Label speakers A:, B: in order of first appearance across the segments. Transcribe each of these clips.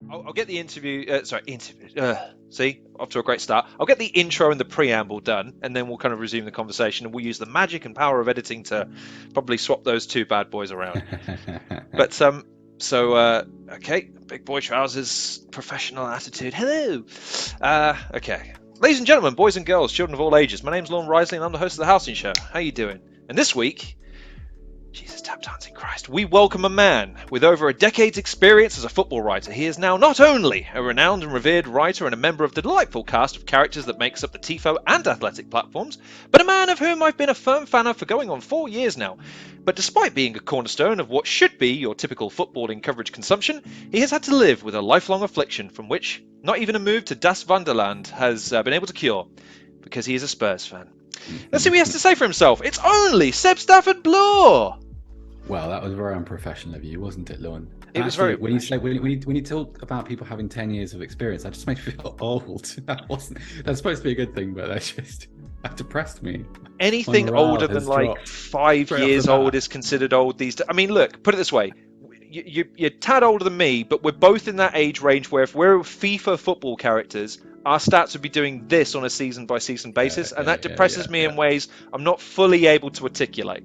A: I'll get the interview. See, off to a great start. I'll get the intro and the preamble done, and then we'll kind of resume the conversation. And we'll use the magic and power of editing to probably swap those two bad boys around. But okay, big boy trousers, professional attitude. Hello. Okay, ladies and gentlemen, boys and girls, children of all ages. My name's Lorne Risley, and I'm the host of the Halcyon show. How you doing? And this week, Jesus, tap dancing Christ, we welcome a man with over a decade's experience as a football writer. He is now not only a renowned and revered writer and a member of the delightful cast of characters that makes up the TIFO and Athletic platforms, but a man of whom I've been a firm fan of for going on 4 years now. But despite being a cornerstone of what should be your typical footballing coverage consumption, he has had to live with a lifelong affliction from which not even a move to Das Vaterland has been able to cure, because he is a Spurs fan. Let's see what he has to say for himself. It's only Seb Stafford-Bloor.
B: Well, that was very unprofessional of you, wasn't it, Lorne?
A: It was very.
B: When you talk about people having 10 years of experience, that just makes me feel old. That's supposed to be a good thing, but that depressed me.
A: Anything older than like 5 years old is considered old these days. I mean, look, put it this way. You're a tad older than me, but we're both in that age range where if we're FIFA football characters, our stats would be doing this on a season-by-season basis, and that depresses me in ways I'm not fully able to articulate.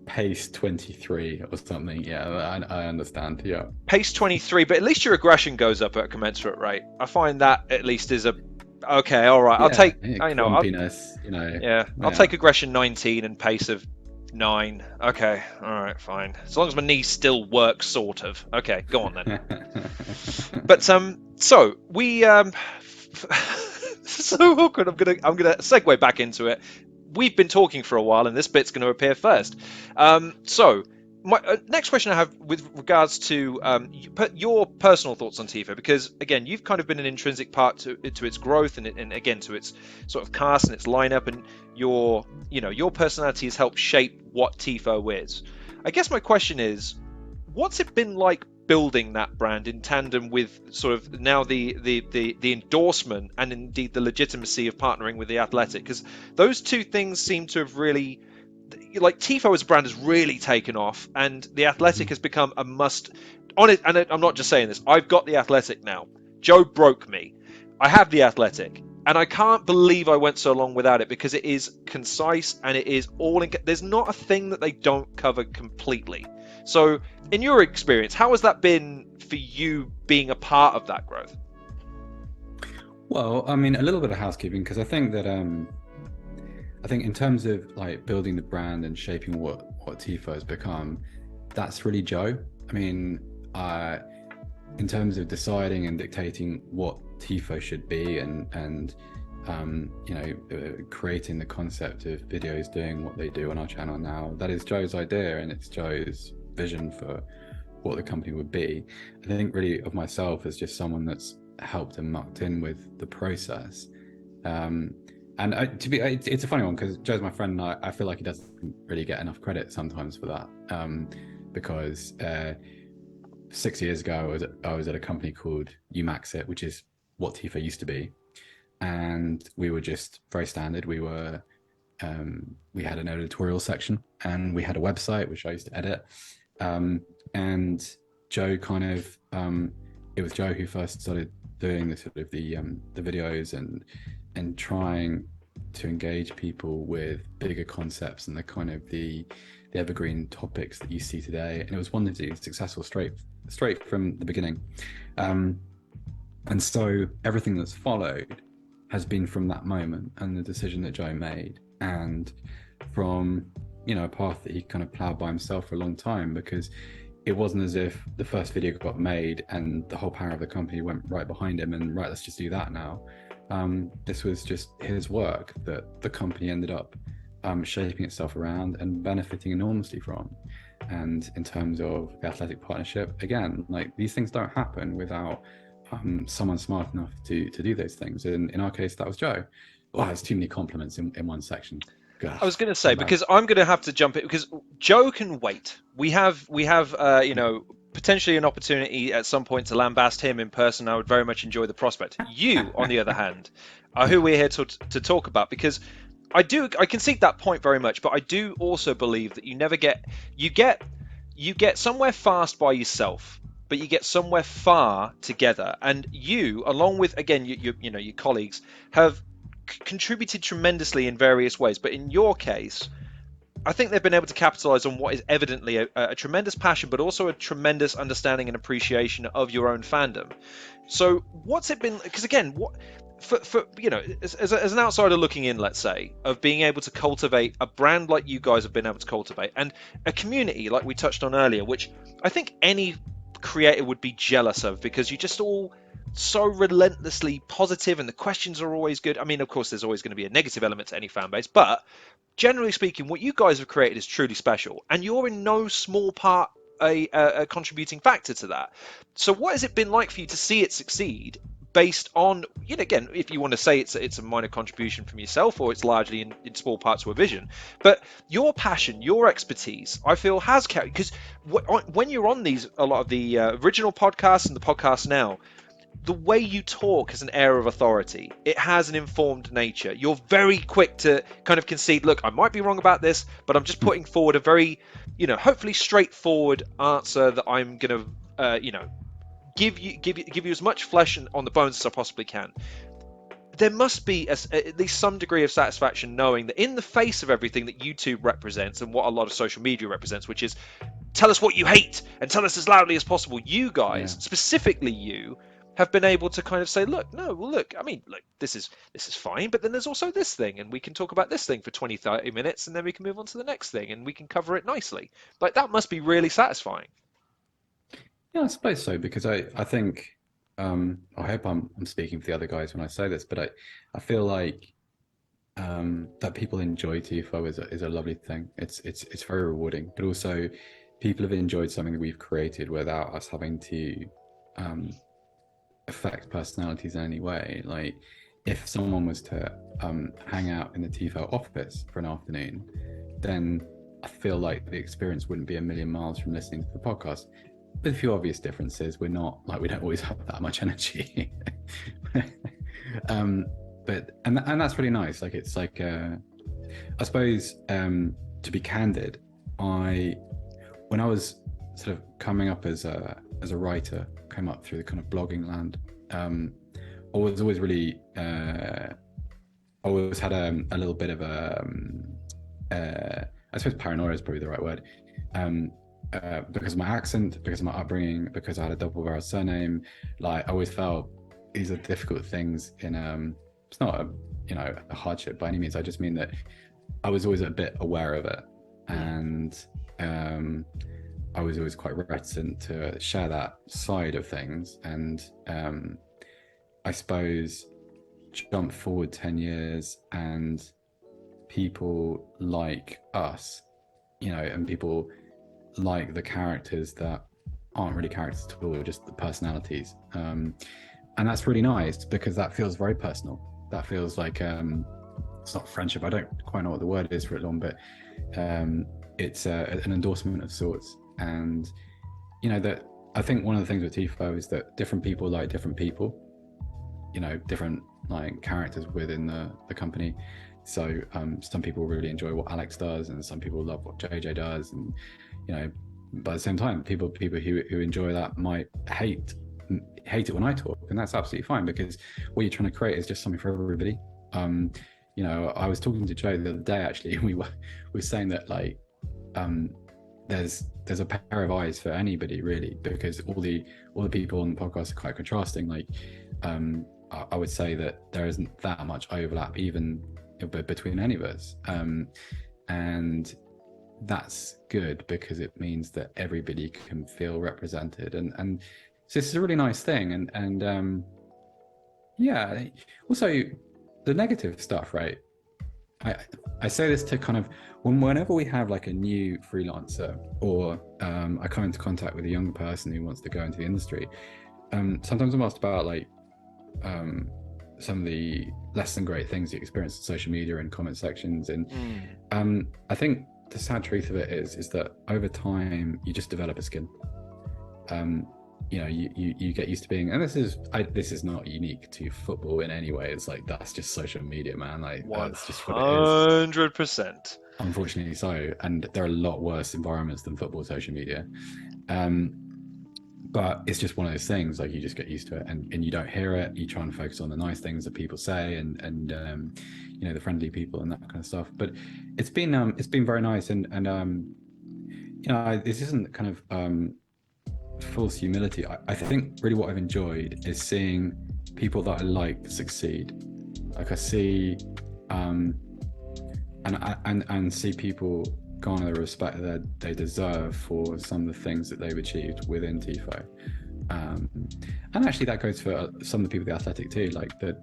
B: Pace 23 or something. Yeah, I understand. Yeah.
A: Pace 23, but at least your aggression goes up at a commensurate rate. I find that at least is a okay. All right, I'll take. I'll take aggression 19 and pace of 9. Okay, all right, fine. As long as my knees still work, sort of. Okay, go on then. But so we so awkward. I'm gonna segue back into it. We've been talking for a while, and this bit's going to appear first. So, my next question I have with regards to your personal thoughts on TIFO, because again, you've kind of been an intrinsic part to its growth, and again to its sort of cast and its lineup, and your personality has helped shape what TIFO is. I guess my question is, what's it been like building that brand in tandem with sort of now the endorsement and indeed the legitimacy of partnering with the Athletic? Because those two things seem to have really, like, TIFO as a brand has really taken off, and the Athletic has become a must on it. And I'm not just saying this, I've got the Athletic now. Joe broke me. I have the Athletic, and I can't believe I went so long without it, because it is concise and it is all in. There's not a thing that they don't cover completely. So, in your experience, how has that been for you being a part of that growth?
B: Well, I mean, a little bit of housekeeping, because I think that I think in terms of like building the brand and shaping what TIFO has become, that's really Joe. I mean, in terms of deciding and dictating what TIFO should be, and creating the concept of videos doing what they do on our channel now, that is Joe's idea, and it's Joe's vision for what the company would be. I think really of myself as just someone that's helped and mucked in with the process. It's a funny one, because Joe's my friend, and I feel like he doesn't really get enough credit sometimes for that, because 6 years ago I was at a company called Umaxit, which is what TIFO used to be, and we were just very standard. We were we had an editorial section, and we had a website which I used to edit, and Joe kind of it was Joe who first started doing the sort of the videos and trying to engage people with bigger concepts and the kind of the evergreen topics that you see today. And it was wanted to be successful straight from the beginning. And so everything that's followed has been from that moment and the decision that Joe made, and from a path that he kind of plowed by himself for a long time, because it wasn't as if the first video got made and the whole power of the company went right behind him and right, let's just do that now. This was just his work that the company ended up shaping itself around and benefiting enormously from. And in terms of the Athletic partnership, again, like, these things don't happen without someone smart enough to do those things. And in our case, that was Joe. Wow, there's too many compliments in one section. Gosh,
A: I was going to say, because I'm going to have to jump in, because Joe can wait. We have potentially an opportunity at some point to lambast him in person. I would very much enjoy the prospect. You, on the other hand, are who we're here to talk about, because I concede that point very much, but I do also believe that you get somewhere fast by yourself, but you get somewhere far together. And you, along with again your colleagues, have contributed tremendously in various ways. But in your case, I think they've been able to capitalize on what is evidently a tremendous passion, but also a tremendous understanding and appreciation of your own fandom. So what's it been? Because again, what for as an outsider looking in, let's say, of being able to cultivate a brand like you guys have been able to cultivate, and a community like we touched on earlier, which I think any creator would be jealous of, because you just all so relentlessly positive and the questions are always good. I mean, of course, there's always going to be a negative element to any fan base, but generally speaking, what you guys have created is truly special, and you're in no small part a contributing factor to that. So, what has it been like for you to see it succeed? Based on, again, if you want to say it's a minor contribution from yourself, or it's largely in small parts to a vision, but your passion, your expertise, I feel has carried. Because when you're on a lot of the original podcasts and the podcasts now, the way you talk has an air of authority. It has an informed nature. You're very quick to kind of concede, look, I might be wrong about this, but I'm just putting forward a very, hopefully straightforward answer that I'm going to, give you as much flesh on the bones as I possibly can. There must be at least some degree of satisfaction knowing that in the face of everything that YouTube represents and what a lot of social media represents, which is tell us what you hate and tell us as loudly as possible, you guys, specifically you, have been able to kind of say, look, I mean, look, this is fine, but then there's also this thing, and we can talk about this thing for 20-30 minutes, and then we can move on to the next thing, and we can cover it nicely. Like, that must be really satisfying.
B: Yeah, I suppose so, because I think I hope I'm speaking for the other guys when I say this, but I feel like that people enjoy TIFO is a lovely thing. It's very rewarding, but also people have enjoyed something that we've created without us having to affect personalities in any way. Like, if someone was to hang out in the TIFO office for an afternoon, then I feel like the experience wouldn't be a million miles from listening to the podcast. With a few obvious differences, we don't always have that much energy. But that's really nice. Like, it's like I suppose to be candid, when I was sort of coming up as a writer, came up through the kind of blogging land, I was always really always had a little bit of I suppose paranoia is probably the right word, because of my accent, because of my upbringing, because I had a double-barrel surname. Like, I always felt these are difficult things in it's not a hardship by any means. I just mean that I was always a bit aware of it, and I was always quite reticent to share that side of things. And I suppose jump forward 10 years and people like us, and people like the characters that aren't really characters at all, just the personalities. And that's really nice, because that feels very personal. That feels like it's not friendship. I don't quite know what the word is for it long, but it's an endorsement of sorts. And that I think one of the things with TIFO is that different people like different people, different like characters within the company. So some people really enjoy what Alex does, and some people love what JJ does, and but at the same time, people who enjoy that might hate it when I talk, and that's absolutely fine, because what you're trying to create is just something for everybody. I was talking to Joe the other day, actually, and we were saying that, like, there's a pair of eyes for anybody, really, because all the people on the podcast are quite contrasting. Like, I would say that there isn't that much overlap even between any of us, and that's good, because it means that everybody can feel represented, and so this is a really nice thing. And yeah, also the negative stuff, right? I say this to kind of, whenever we have like a new freelancer, or I come into contact with a young person who wants to go into the industry, sometimes I'm asked about like some of the less than great things you experience in social media and comment sections, and I think the sad truth of it is that over time you just develop a skin. you get used to being, and this is not unique to football in any way. It's like that's just social media, man. Like that's just what it is.
A: 100%.
B: Unfortunately so, and there are a lot worse environments than football social media. But it's just one of those things, like you just get used to it, and you don't hear it. You try and focus on the nice things that people say, and the friendly people and that kind of stuff. But it's been very nice, and this isn't kind of false humility. I think really what I've enjoyed is seeing people that I like succeed. Like I see, and see people garner the respect that they deserve for some of the things that they've achieved within TIFO. And actually that goes for some of the people at the Athletic too, like there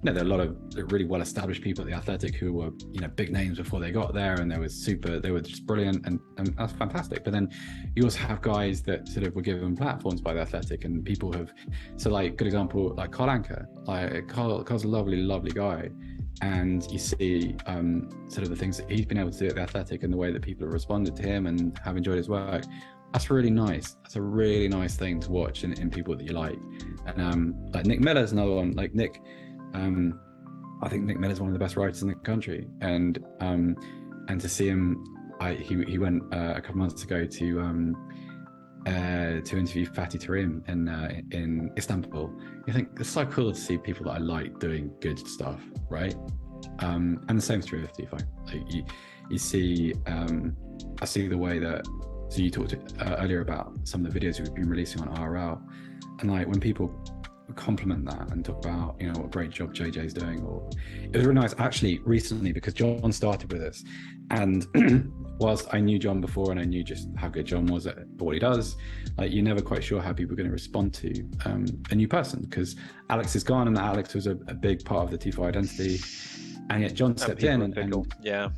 B: are a lot of really well-established people at the Athletic who were, big names before they got there, and they were just brilliant, and that's fantastic. But then you also have guys that sort of were given platforms by the Athletic, and people have, so like, good example, like Carl Anker. Like Carl's a lovely guy, and you see sort of the things that he's been able to do at the Athletic and the way that people have responded to him and have enjoyed his work. That's really nice. That's a really nice thing to watch in people that you like. And like Nick Miller's another one. Like Nick, I think Nick Miller's one of the best writers in the country. And to see him, he went a couple months ago to interview Fatih Terim in Istanbul. You think it's so cool to see people that I like doing good stuff, right? And the same is true with TIFO. Like you see, I see the way that. So you talked earlier about some of the videos we've been releasing on RL, and like when people compliment that and talk about what a great job JJ's doing, or it was really nice actually recently, because John started with us, and whilst I knew John before and I knew just how good John was at what he does, like you're never quite sure how people are going to respond to a new person, because Alex is gone, and Alex was a big part of the TIFO identity, and yet John stepped in and
A: yeah.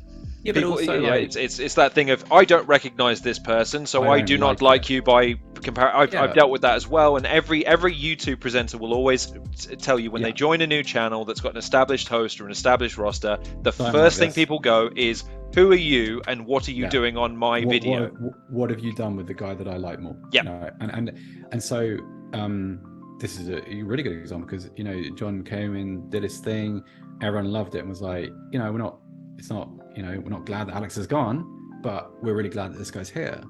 B: Yeah, but also,
A: it's that thing of, I don't recognize this person, so I do not like you by compare. I've dealt with that as well, and every YouTube presenter will always tell you when they join a new channel that's got an established host or an established roster, the first thing people go is, who are you and what are you doing on my video?
B: What have you done with the guy that I like more?
A: Yeah.
B: And so this is a really good example, because John came in, did his thing, everyone loved it, and was like, we're not glad that Alex is gone, but we're really glad that this guy's here,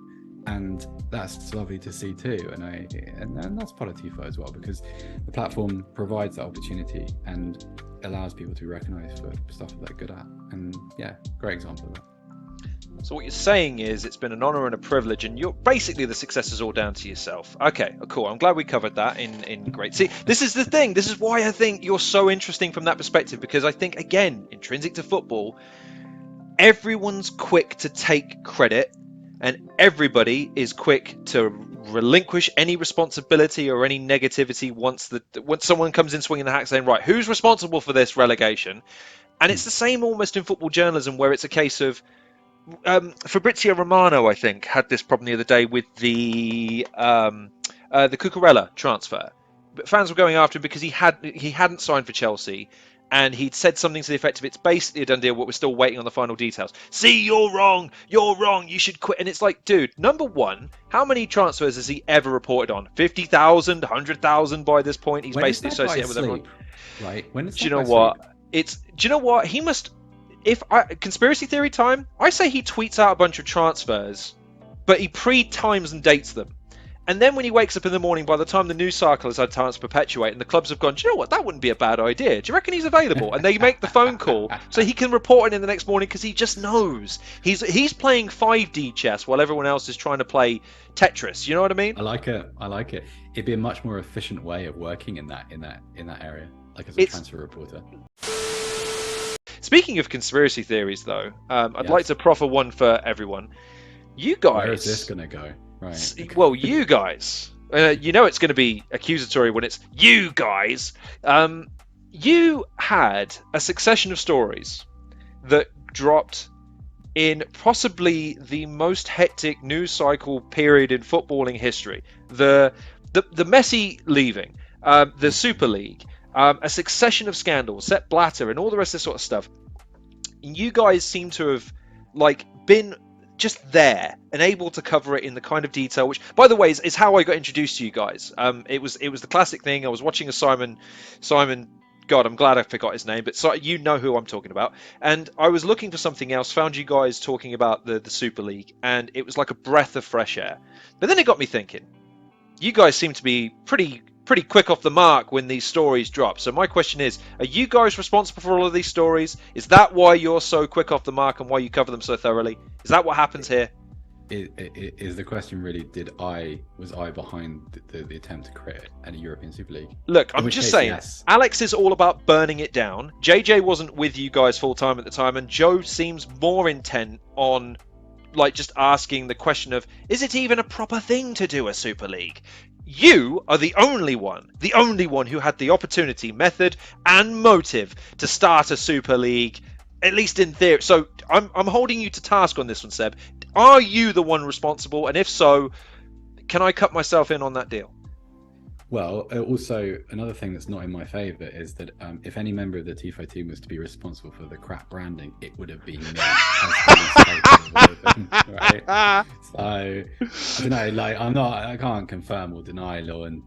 B: and that's lovely to see too. And that's part of TIFO as well, because the platform provides that opportunity and allows people to be recognised for stuff that they're good at. And yeah, great example of that.
A: So what you're saying is it's been an honour and a privilege, and you're basically, the success is all down to yourself. Okay, cool. I'm glad we covered that in great. See, this is the thing. This is why I think you're so interesting from that perspective, because I think, again, intrinsic to football, everyone's quick to take credit, and everybody is quick to relinquish any responsibility or any negativity once someone comes in swinging the hat saying, right, who's responsible for this relegation? And it's the same almost in football journalism, where it's a case of Fabrizio Romano, I think, had this problem the other day with the Cucurella transfer. But fans were going after him because he hadn't signed for Chelsea, and he'd said something to the effect of, it's basically a done deal, but we're still waiting on the final details. See, you're wrong, you should quit. And it's like, dude, number one, how many transfers has he ever reported on? 50,000, 100,000 by this point? He's basically associated with everyone.
B: Right. When is
A: do you know what? Do you know what? He must... conspiracy theory time, I say he tweets out a bunch of transfers, but he pre-times and dates them. And then when he wakes up in the morning, by the time the news cycle has had time to perpetuate and the clubs have gone, do you know what, that wouldn't be a bad idea. Do you reckon he's available? And they make the phone call so he can report it in the next morning, because he just knows. He's playing 5D chess while everyone else is trying to play Tetris. You know what I mean?
B: I like it. It'd be a much more efficient way of working in that area, like as a transfer reporter.
A: Speaking of conspiracy theories, though, I'd like to proffer one for everyone. You guys...
B: Where is this going to go? Right.
A: Well, you guys... it's going to be accusatory when it's you guys. You had a succession of stories that dropped in possibly the most hectic news cycle period in footballing history. The Messi leaving, the Super League, a succession of scandals, Seb Blatter, and all the rest of this sort of stuff. You guys seem to have been just there and able to cover it in the kind of detail, which, by the way, is how I got introduced to you guys. It was the classic thing. I was watching a Simon. God, I'm glad I forgot his name, but so you know who I'm talking about. And I was looking for something else, found you guys talking about the Super League, and it was like a breath of fresh air. But then it got me thinking. You guys seem to be pretty quick off the mark when these stories drop. So my question is, are you guys responsible for all of these stories? Is that why you're so quick off the mark and why you cover them so thoroughly? Is that what happens here?
B: Is the question really, was I behind the attempt to create a European Super League?
A: Look, I'm just saying, yes. Alex is all about burning it down. JJ wasn't with you guys full time at the time, and Joe seems more intent on like just asking the question of, is it even a proper thing to do a Super League? You are the only one who had the opportunity, method, and motive to start a Super League, at least in theory. So I'm holding you to task on this one, Seb. Are you the one responsible? And if so, can I cut myself in on that deal?
B: Well, also, another thing that's not in my favour is that if any member of the TIFO team was to be responsible for the crap branding, it would have been me. Right? So, I don't know, like, I can't confirm or deny, Lauren.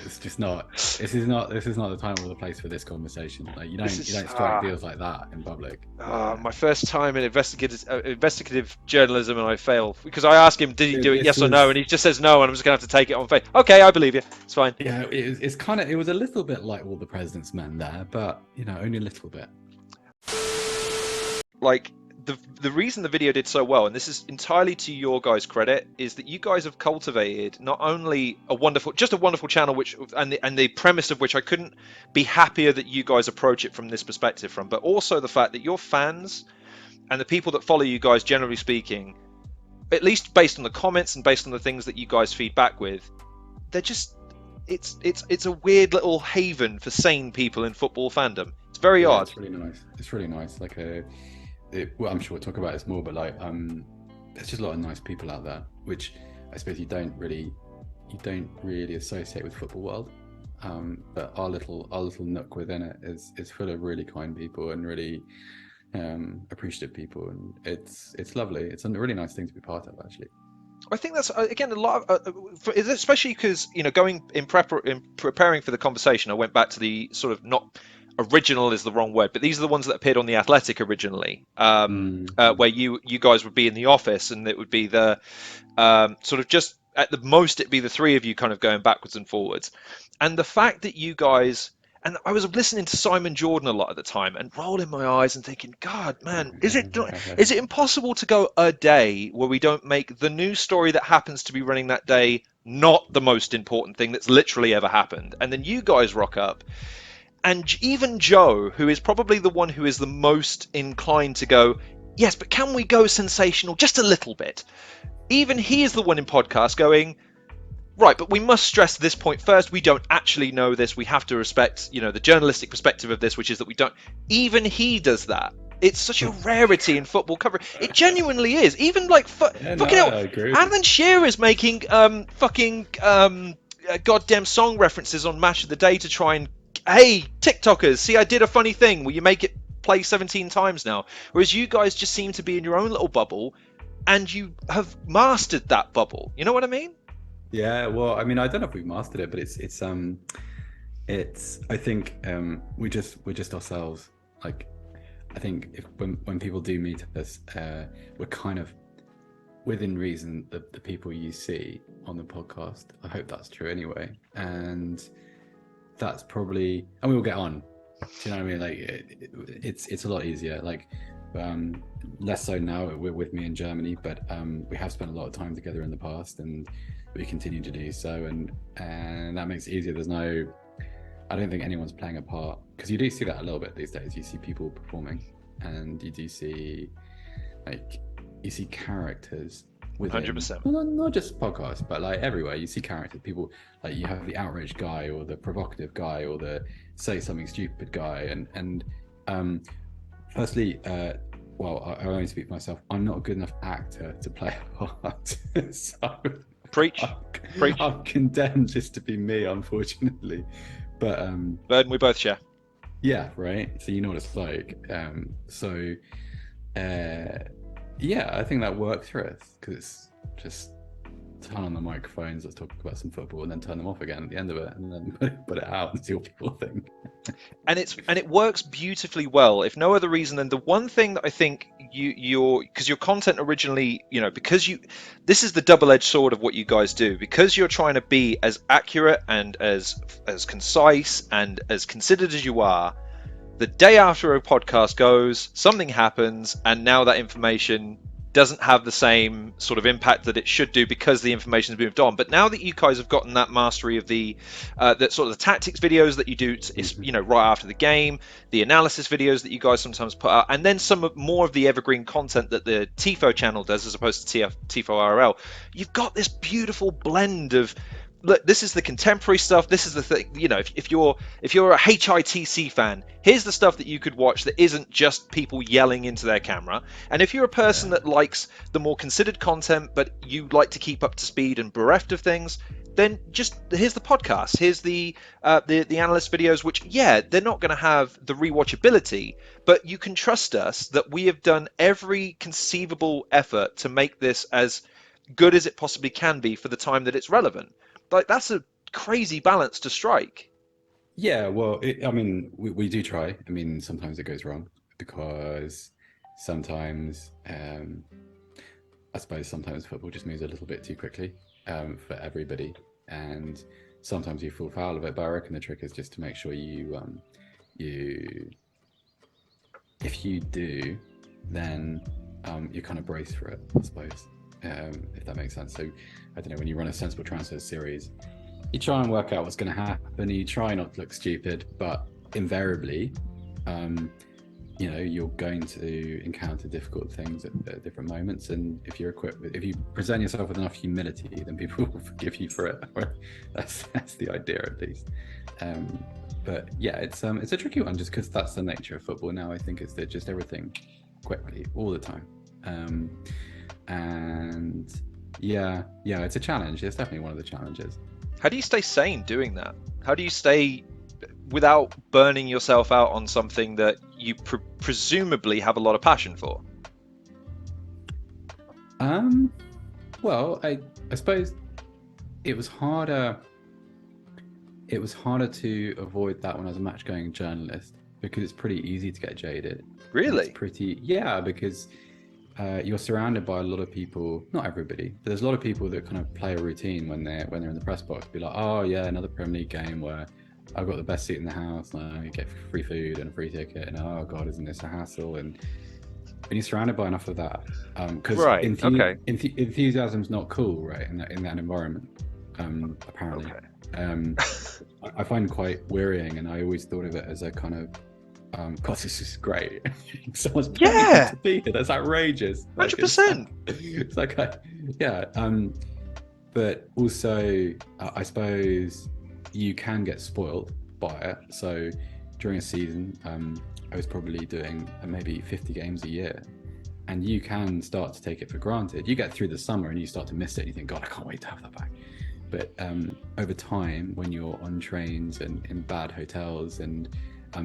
B: It's just not. This is not the time or the place for this conversation. Like, you don't strike deals like that in public.
A: My first time in investigative journalism, and I fail because I ask him, did he do it, yes or no, and he just says no, and I'm just gonna have to take it on faith. Okay, I believe you. It's fine.
B: Yeah, it was a little bit like All the President's Men there, but only a little bit.
A: Like, the reason the video did so well, and this is entirely to your guys' credit, is that you guys have cultivated not only a wonderful channel, which and the premise of which I couldn't be happier that you guys approach it from this perspective from, but also the fact that your fans and the people that follow you guys, generally speaking, at least based on the comments and based on the things that you guys feed back with, they're just it's a weird little haven for sane people in football fandom. It's very odd.
B: It's really nice. It's really nice. Like well, I'm sure we'll talk about this more, but like, there's just a lot of nice people out there, which I suppose you don't really associate with football world. But our little nook within it is full of really kind people and really appreciative people, and it's lovely. It's a really nice thing to be part of, actually.
A: I think that's again a lot of, especially because going in preparing for the conversation, I went back to the sort of, not original is the wrong word, but these are the ones that appeared on the Athletic originally, where you guys would be in the office, and it would be the sort of, just at the most it'd be the three of you kind of going backwards and forwards, and the fact that you guys. And I was listening to Simon Jordan a lot at the time and rolling my eyes and thinking, God, man, is it impossible to go a day where we don't make the news story that happens to be running that day not the most important thing that's literally ever happened? And then you guys rock up. And even Joe, who is probably the one who is the most inclined to go, yes, but can we go sensational just a little bit? Even he is the one in podcast going, right, but we must stress this point first. We don't actually know this. We have to respect, the journalistic perspective of this, which is that we don't. Even he does that. It's such a rarity in football coverage. It genuinely is. Even like fucking hell, Alan Shearer's making goddamn song references on Match of the Day to try and, hey, TikTokers, see, I did a funny thing where you make it play 17 times now. Whereas you guys just seem to be in your own little bubble, and you have mastered that bubble. You know what I mean?
B: Yeah, well, I mean, I don't know if we've mastered it, but it's I think we're just ourselves. Like, I think when people do meet us, we're kind of within reason the people you see on the podcast. I hope that's true anyway, and that's probably, and we will get on. Do you know what I mean? Like, it's a lot easier. Like, less so now. We're with me in Germany, but we have spent a lot of time together in the past, and we continue to do so, and that makes it easier. I don't think anyone's playing a part, because you do see that a little bit these days. You see people performing, and you do see characters within 100%. Not just podcasts, but like everywhere you see characters. People, like, you have the outraged guy, or the provocative guy, or the say something stupid guy, and firstly, well, I only speak for myself. I'm not a good enough actor to play a part. So
A: Preach.
B: I'm condemned just to be me, unfortunately. But
A: burden we both share.
B: Yeah, right. So you know what it's like. Yeah, I think that works for us because it's just turn on the microphones, let's talk about some football, and then turn them off again at the end of it, and then put it out and see what people think.
A: And it works beautifully well, if no other reason than the one thing that I think your because your content originally, because you this is the double-edged sword of what you guys do, because you're trying to be as accurate and as concise and as considered as you are. The day after a podcast goes, something happens, and now that information doesn't have the same sort of impact that it should do because the information has moved on. But now that you guys have gotten that mastery of the that sort of the tactics videos that you do, right after the game, the analysis videos that you guys sometimes put out, and then more of the evergreen content that the TIFO channel does as opposed to TIFO RL, you've got this beautiful blend of look, this is the contemporary stuff. This is the thing. If you're a HITC fan, here's the stuff that you could watch that isn't just people yelling into their camera. And if you're a person
B: Yeah.
A: that likes the more considered content, but you like to keep up to speed and bereft of things, then just here's the podcast. Here's the analyst videos, which they're not going to have the rewatchability, but you can trust us that we have done every conceivable effort to make this as good as it possibly can be for the time that it's relevant. Like that's a crazy balance to strike.
B: Yeah, well, I mean, we do try. I mean, sometimes it goes wrong because sometimes, I suppose sometimes football just moves a little bit too quickly for everybody, and sometimes you fall foul of it. But I reckon the trick is just to make sure you, if you do, then you kind of brace for it, I suppose, if that makes sense. So I don't know, when you run a sensible transfer series, you try and work out what's going to happen. You try not to look stupid, but invariably, you're going to encounter difficult things at different moments. And if you're equipped, if you present yourself with enough humility, then people will forgive you for it. That's the idea, at least. But yeah, it's a tricky one just because that's the nature of football now. I think it's that just everything quickly all the time, and yeah, it's a challenge. It's definitely one of the challenges.
A: How do you stay sane doing that? How do you stay without burning yourself out on something that you presumably have a lot of passion for?
B: Well, I suppose it was harder. It was harder to avoid that when I was a match going journalist because it's pretty easy to get jaded. And it's
A: Really?
B: pretty, yeah, because you're surrounded by a lot of people, not everybody, but there's a lot of people that kind of play a routine when they're in the press box. Be like, oh yeah, another Premier League game where I've got the best seat in the house and I get free food and a free ticket, and oh god, isn't this a hassle? And when you're surrounded by enough of that, because
A: Right. Okay.
B: enthusiasm's not cool, right? In that environment, apparently.
A: Okay.
B: Um, I find quite wearying, and I always thought of it as a kind of God, this is great. Someone's paying
A: Yeah.
B: to be here. That's outrageous. Like it's like yeah. But also, I suppose you can get spoiled by it. So during a season, I was probably doing maybe 50 games a year, and you can start to take it for granted. You get through the summer and you start to miss it. And you think, God, I can't wait to have that back. But over time, when you're on trains and in bad hotels, and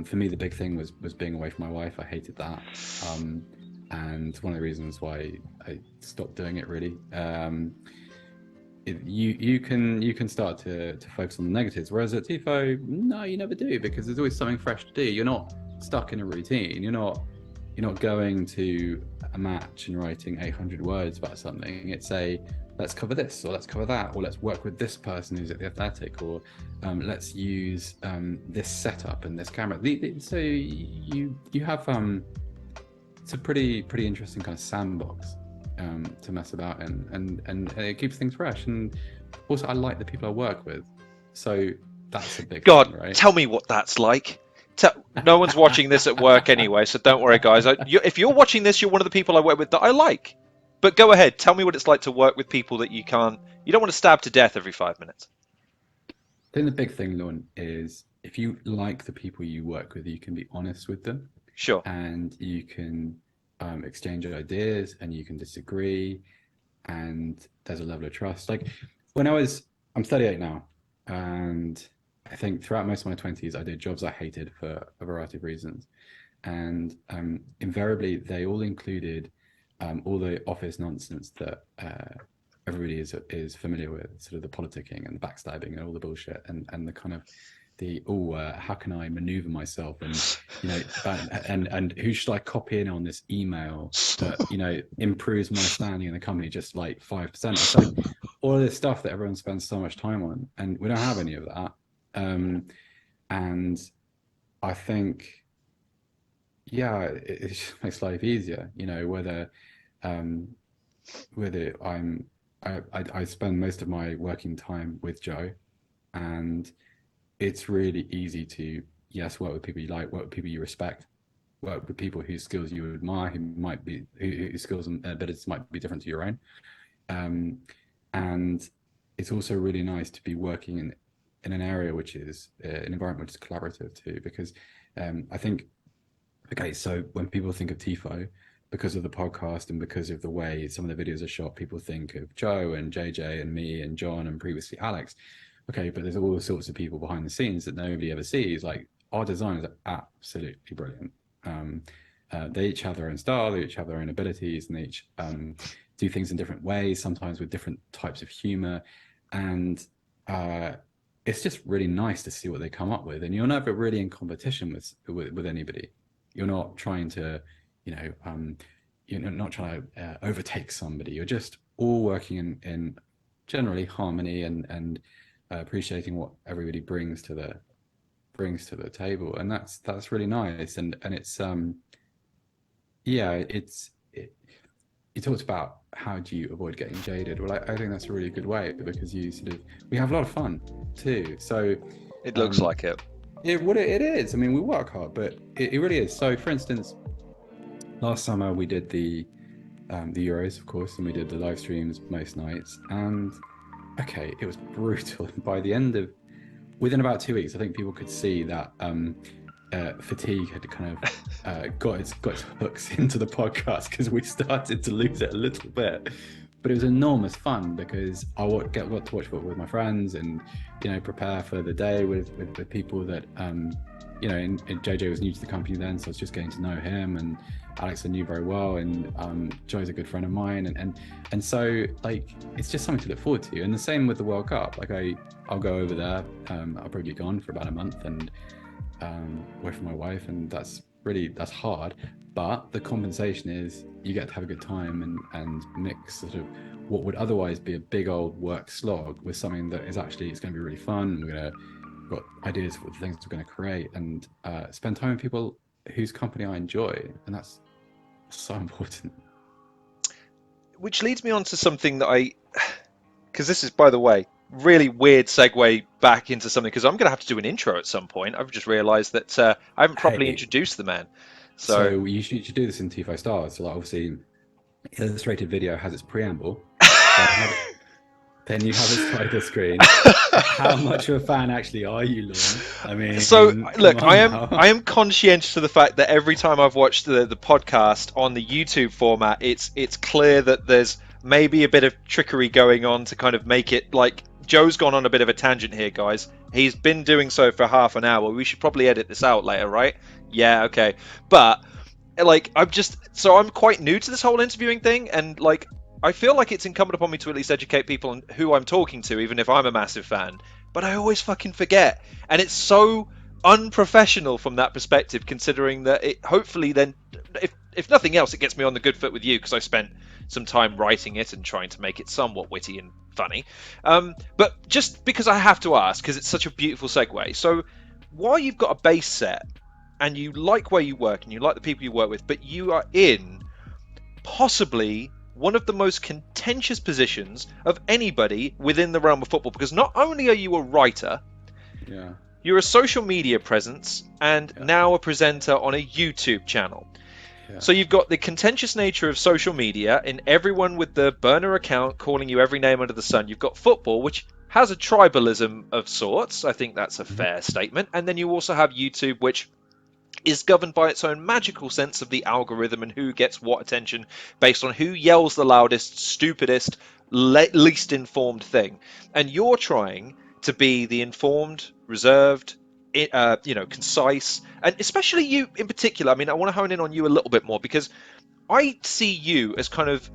B: for me, the big thing was being away from my wife. I hated that, and one of the reasons why I stopped doing it really. You can start to focus on the negatives, whereas at TIFO, no, you never do, because there's always something fresh to do. You're not stuck in a routine. You're not going to a match and writing 800 words about something. It's let's cover this, or let's cover that, or let's work with this person who's at the Athletic, or let's use this setup and this camera. So you have it's a pretty interesting kind of sandbox to mess about in, and it keeps things fresh. And also, I like the people I work with, so that's a big
A: God,
B: thing, right?
A: tell me what that's like. No one's watching this at work anyway, so don't worry, guys. If you're watching this, you're one of the people I work with that I like. But go ahead, tell me what it's like to work with people that you don't want to stab to death every 5 minutes.
B: I think the big thing, Lauren, is if you like the people you work with, you can be honest with them,
A: Sure.
B: and you can exchange ideas, and you can disagree, and there's a level of trust. Like I'm 38 now, and I think throughout most of my 20s, I did jobs I hated for a variety of reasons, and invariably they all included all the office nonsense that everybody is familiar with, sort of the politicking and the backstabbing and all the bullshit, and the kind of how can I maneuver myself, and and who should I copy in on this email that improves my standing in the company just like 5%. It's like all of this stuff that everyone spends so much time on, and we don't have any of that. And I think, yeah, it just makes life easier, whether I spend most of my working time with Joe, and it's really easy to, yes, work with people you like, work with people you respect, work with people whose skills you admire, whose skills and abilities might be different to your own. And it's also really nice to be working in an area which is an environment which is collaborative too, because I think, okay, so when people think of TIFO, because of the podcast and because of the way some of the videos are shot, people think of Joe and JJ and me and John and previously Alex. Okay, but there's all sorts of people behind the scenes that nobody ever sees. Like, our designers are absolutely brilliant. They each have their own style, they each have their own abilities, and they each do things in different ways, sometimes with different types of humor. And it's just really nice to see what they come up with. And you're never really in competition with anybody. You're not trying to, you're not trying to overtake somebody. You're just all working in generally harmony and appreciating what everybody brings to the table, and that's really nice. And it's you talked about how do you avoid getting jaded. Well, I think that's a really good way, because we have a lot of fun too. So
A: it looks like it.
B: It is. I mean, we work hard, but it really is. So, for instance, last summer we did the Euros, of course, and we did the live streams most nights. And okay, it was brutal. By the end of, within about 2 weeks, I think people could see that fatigue had kind of got its hooks into the podcast, because we started to lose it a little bit. But it was enormous fun, because I got to watch football with my friends, and prepare for the day with people that and JJ was new to the company then, so I was just getting to know him, and Alex I knew very well, and Joe's a good friend of mine, and so, like, it's just something to look forward to. And the same with the World Cup. Like, I'll go over there. I'll probably be gone for about a month, and away from my wife, and that's hard. But the compensation is you get to have a good time and mix sort of what would otherwise be a big old work slog with something that is actually, it's going to be really fun. We've got ideas for the things we're going to create, and spend time with people whose company I enjoy, and that's so important.
A: Which leads me on to something that because this is, by the way, really weird segue back into something, because I'm going to have to do an intro at some point. I've just realised that I haven't properly introduced the man.
B: So you should do this in TIFO style. So, like, obviously, illustrated video has its preamble. Then you have a title screen. How much of a fan actually are you, Lorne? I mean,
A: so look, I am conscientious to the fact that every time I've watched the podcast on the YouTube format, it's clear that there's maybe a bit of trickery going on to kind of make it like Joe's gone on a bit of a tangent here, guys. He's been doing so for half an hour. We should probably edit this out later, right? Yeah, okay. But like, I'm quite new to this whole interviewing thing, and like, I feel like it's incumbent upon me to at least educate people on who I'm talking to, even if I'm a massive fan. But I always fucking forget, and it's so unprofessional from that perspective, considering that it hopefully then, if nothing else, it gets me on the good foot with you, because I spent some time writing it and trying to make it somewhat witty and funny. But just because I have to ask, because it's such a beautiful segue. So while you've got a base set, and you like where you work, and you like the people you work with, but you are in possibly one of the most contentious positions of anybody within the realm of football, because not only are you a writer, you're a social media presence, and now a presenter on a YouTube channel. So you've got the contentious nature of social media, in everyone with the burner account calling you every name under the sun. You've got football, which has a tribalism of sorts. I think that's a fair statement. And then you also have YouTube, which is governed by its own magical sense of the algorithm and who gets what attention based on who yells the loudest, stupidest, least informed thing. And you're trying to be the informed, reserved, concise, and especially you in particular. I mean, I want to hone in on you a little bit more, because I see you as kind of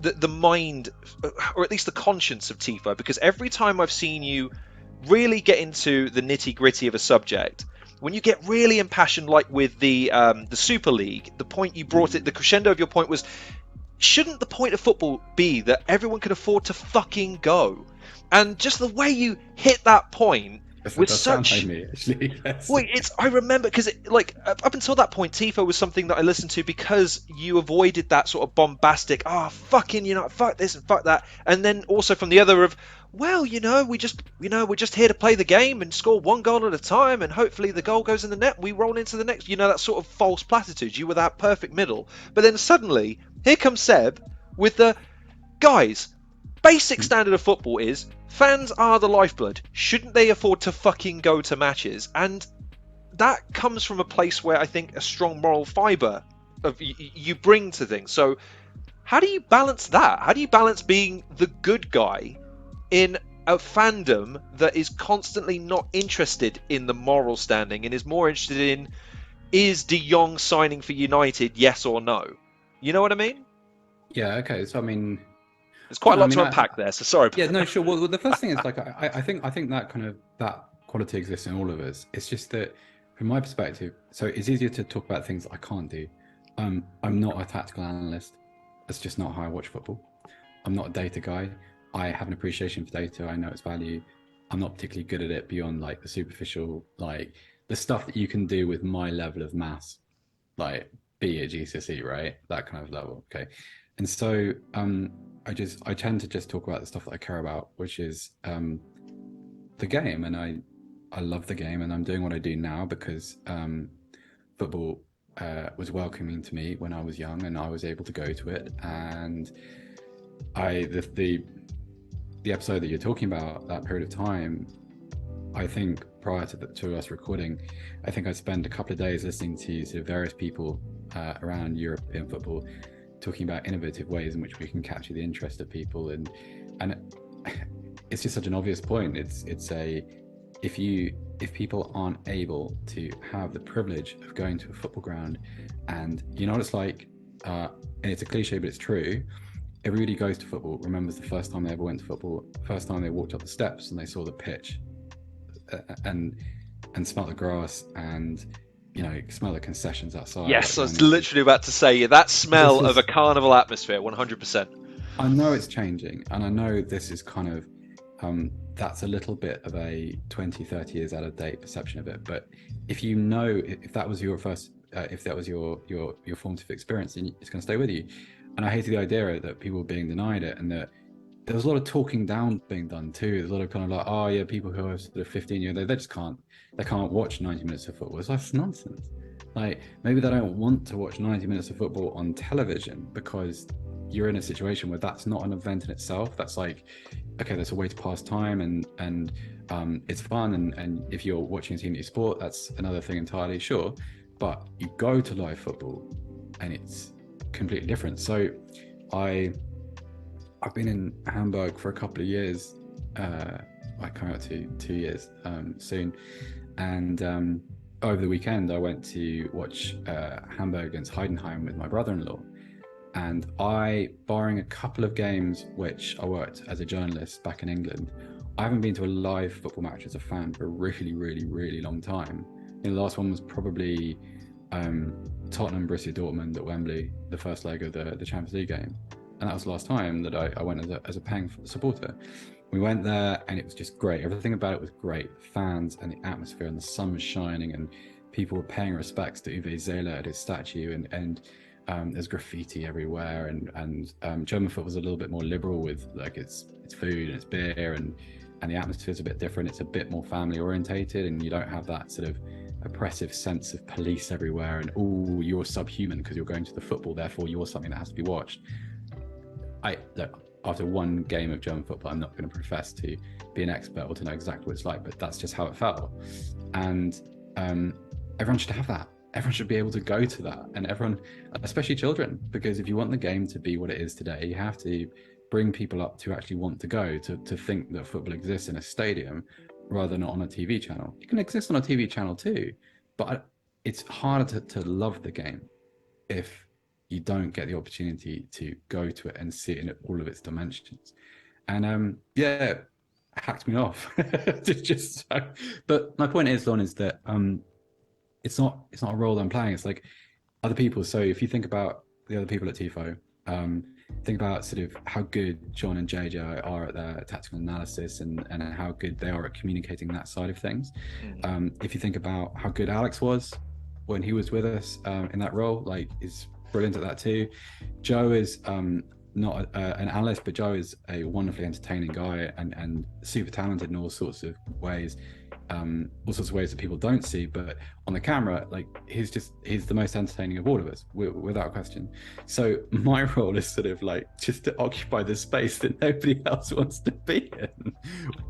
A: the mind, or at least the conscience of TIFO, because every time I've seen you really get into the nitty gritty of a subject, when you get really impassioned, like with the Super League, the point you brought it, the crescendo of your point was, shouldn't the point of football be that everyone can afford to fucking go? And just the way you hit that point
B: That
A: with
B: does sound like
A: such
B: me, actually. Yes.
A: Wait, it's I remember because like up until that point, TIFO was something that I listened to because you avoided that sort of bombastic, fucking, fuck this and fuck that, and then also from the other of, well, we're just here to play the game and score one goal at a time, and hopefully the goal goes in the net, we roll into the next, that sort of false platitudes. You were that perfect middle, but then suddenly here comes Seb with the guys. Basic standard of football is fans are the lifeblood. Shouldn't they afford to fucking go to matches? And that comes from a place where I think a strong moral fiber of you bring to things. So how do you balance that? How do you balance being the good guy in a fandom that is constantly not interested in the moral standing and is more interested in, is De Jong signing for United, yes or no? You know what I mean?
B: Yeah. Okay. So I mean,
A: There's
B: I
A: quite
B: don't
A: a
B: know. I
A: lot
B: mean,
A: to unpack there, so sorry.
B: yeah. No. Sure. Well, the first thing is like I think that kind of that quality exists in all of us. It's just that from my perspective, so it's easier to talk about things that I can't do. I'm not a tactical analyst. That's just not how I watch football. I'm not a data guy. I have an appreciation for data. I know its value. I'm not particularly good at it beyond like the superficial, like the stuff that you can do with my level of maths, like be at GCSE, right? That kind of level. Okay. And so I tend to just talk about the stuff that I care about, which is the game. And I love the game, and I'm doing what I do now because football was welcoming to me when I was young, and I was able to go to it. And the episode that you're talking about, that period of time, I think prior to us recording, I think I spent a couple of days listening to sort of various people around European football talking about innovative ways in which we can capture the interest of people, and it's just such an obvious point. If people aren't able to have the privilege of going to a football ground, and you know what it's like, and it's a cliche but it's true. Everybody goes to football remembers the first time they ever went to football, first time they walked up the steps and they saw the pitch, and smell the grass, and smell the concessions outside.
A: Yes,
B: Like
A: I was
B: going into
A: literally about to say that
B: this
A: smell of a
B: is
A: carnival atmosphere, 100%.
B: I know it's changing, and I know this is kind of that's a little bit of a 20-30 years out of date perception of it, but if that was your first if that was your formative experience, then it's going to stay with you. And I hated the idea that people were being denied it, and that there was a lot of talking down being done too. There's a lot of kind of like, oh yeah, people who are sort of 15 years, they just can't watch 90 minutes of football. It's like, that's nonsense. Like, maybe they don't want to watch 90 minutes of football on television because you're in a situation where that's not an event in itself. That's like, okay, that's a way to pass time, and it's fun, and if you're watching a team that you support, that's another thing entirely, sure. But you go to live football and it's completely different. So I've been in Hamburg for a couple of years. I come out to 2 years soon, and over the weekend I went to watch Hamburg against Heidenheim with my brother-in-law. And barring a couple of games which I worked as a journalist back in England, I haven't been to a live football match as a fan for a really, really, really long time. The last one was probably Tottenham Borussia Dortmund at Wembley, the first leg of the Champions League game, and that was the last time that I went as a paying supporter. We went there and it was just great. Everything about it was great. Fans and the atmosphere, and the sun was shining, and people were paying respects to Uwe Seeler at his statue, and there's graffiti everywhere, and German football was a little bit more liberal with like its food and its beer, and the atmosphere's a bit different. It's a bit more family orientated, and you don't have that sort of oppressive sense of police everywhere and, oh, you're subhuman because you're going to the football, therefore you're something that has to be watched. Look, after one game of German football, I'm not going to profess to be an expert or to know exactly what it's like, but that's just how it felt. And everyone should have that. Everyone should be able to go to that, and everyone, especially children, because if you want the game to be what it is today, you have to bring people up to actually want to go, to think that football exists in a stadium rather than on a TV channel. It can exist on a TV channel too, but it's harder to love the game if you don't get the opportunity to go to it and see it in all of its dimensions. And yeah, hacked me off. Just so. But my point is, Lon, is that it's not a role that I'm playing. It's like other people. So if you think about the other people at TIFO, think about sort of how good John and JJ are at their tactical analysis and how good they are at communicating that side of things. If you think about how good Alex was when he was with us in that role, like, is brilliant at that too. Joe is not an analyst, but Joe is a wonderfully entertaining guy and super talented in all sorts of ways that people don't see. But on the camera, like, he's the most entertaining of all of us, without question. So my role is sort of like just to occupy the space that nobody else wants to be in,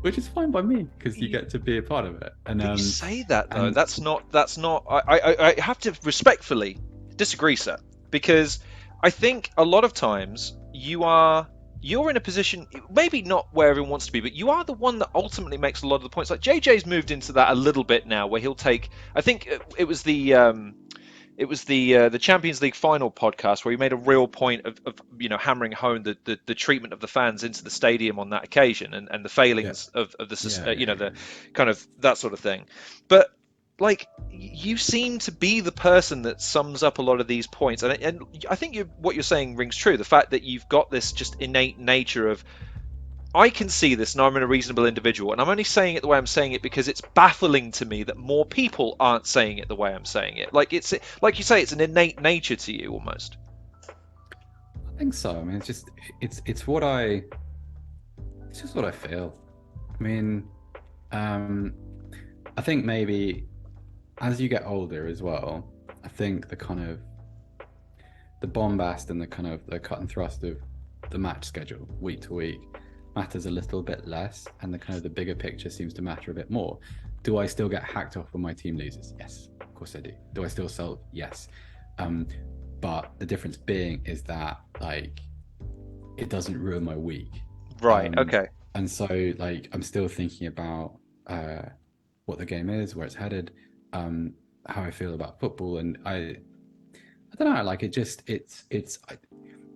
B: which is fine by me because you get to be a part of it. And
A: you say that though, that's not. I have to respectfully disagree, sir, because I think a lot of times you're in a position, maybe not where everyone wants to be, but you are the one that ultimately makes a lot of the points. Like JJ's moved into that a little bit now, where he'll take. I think it was the Champions League final podcast where he made a real point of hammering home the treatment of the fans into the stadium on that occasion and the failings of the the kind of that sort of thing. But like, you seem to be the person that sums up a lot of these points, and I think what you're saying rings true. The fact that you've got this just innate nature of, I can see this and I'm a reasonable individual, and I'm only saying it the way I'm saying it because it's baffling to me that more people aren't saying it the way I'm saying it. Like, it's like you say, it's an innate nature to you almost.
B: I think so. I mean, it's just what it's just what I feel. I mean, I think maybe as you get older as well, I think the kind of the bombast and the kind of the cut and thrust of the match schedule week to week matters a little bit less, and the kind of the bigger picture seems to matter a bit more. Do I still get hacked off when my team loses? Yes, of course I do. Do I still sell? Yes. But the difference being is that, like, it doesn't ruin my week.
A: Right. Okay.
B: And so, like, I'm still thinking about what the game is, where it's headed, how I feel about football, and I don't know. Like,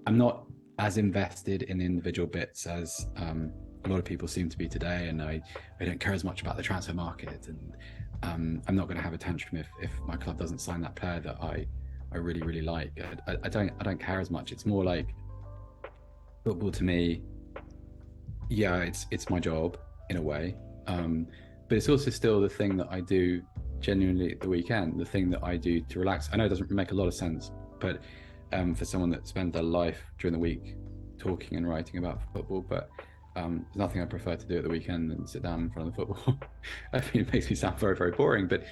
B: I'm not as invested in the individual bits as a lot of people seem to be today, and I don't care as much about the transfer market, and I'm not going to have a tantrum if my club doesn't sign that player that I really, really like. I don't care as much. It's more like football to me. Yeah, it's my job in a way, but it's also still the thing that I do genuinely at the weekend, the thing that I do to relax. I know it doesn't make a lot of sense, but for someone that spends their life during the week talking and writing about football, but there's nothing I prefer to do at the weekend than sit down in front of the football. I mean, it makes me sound very, very boring, but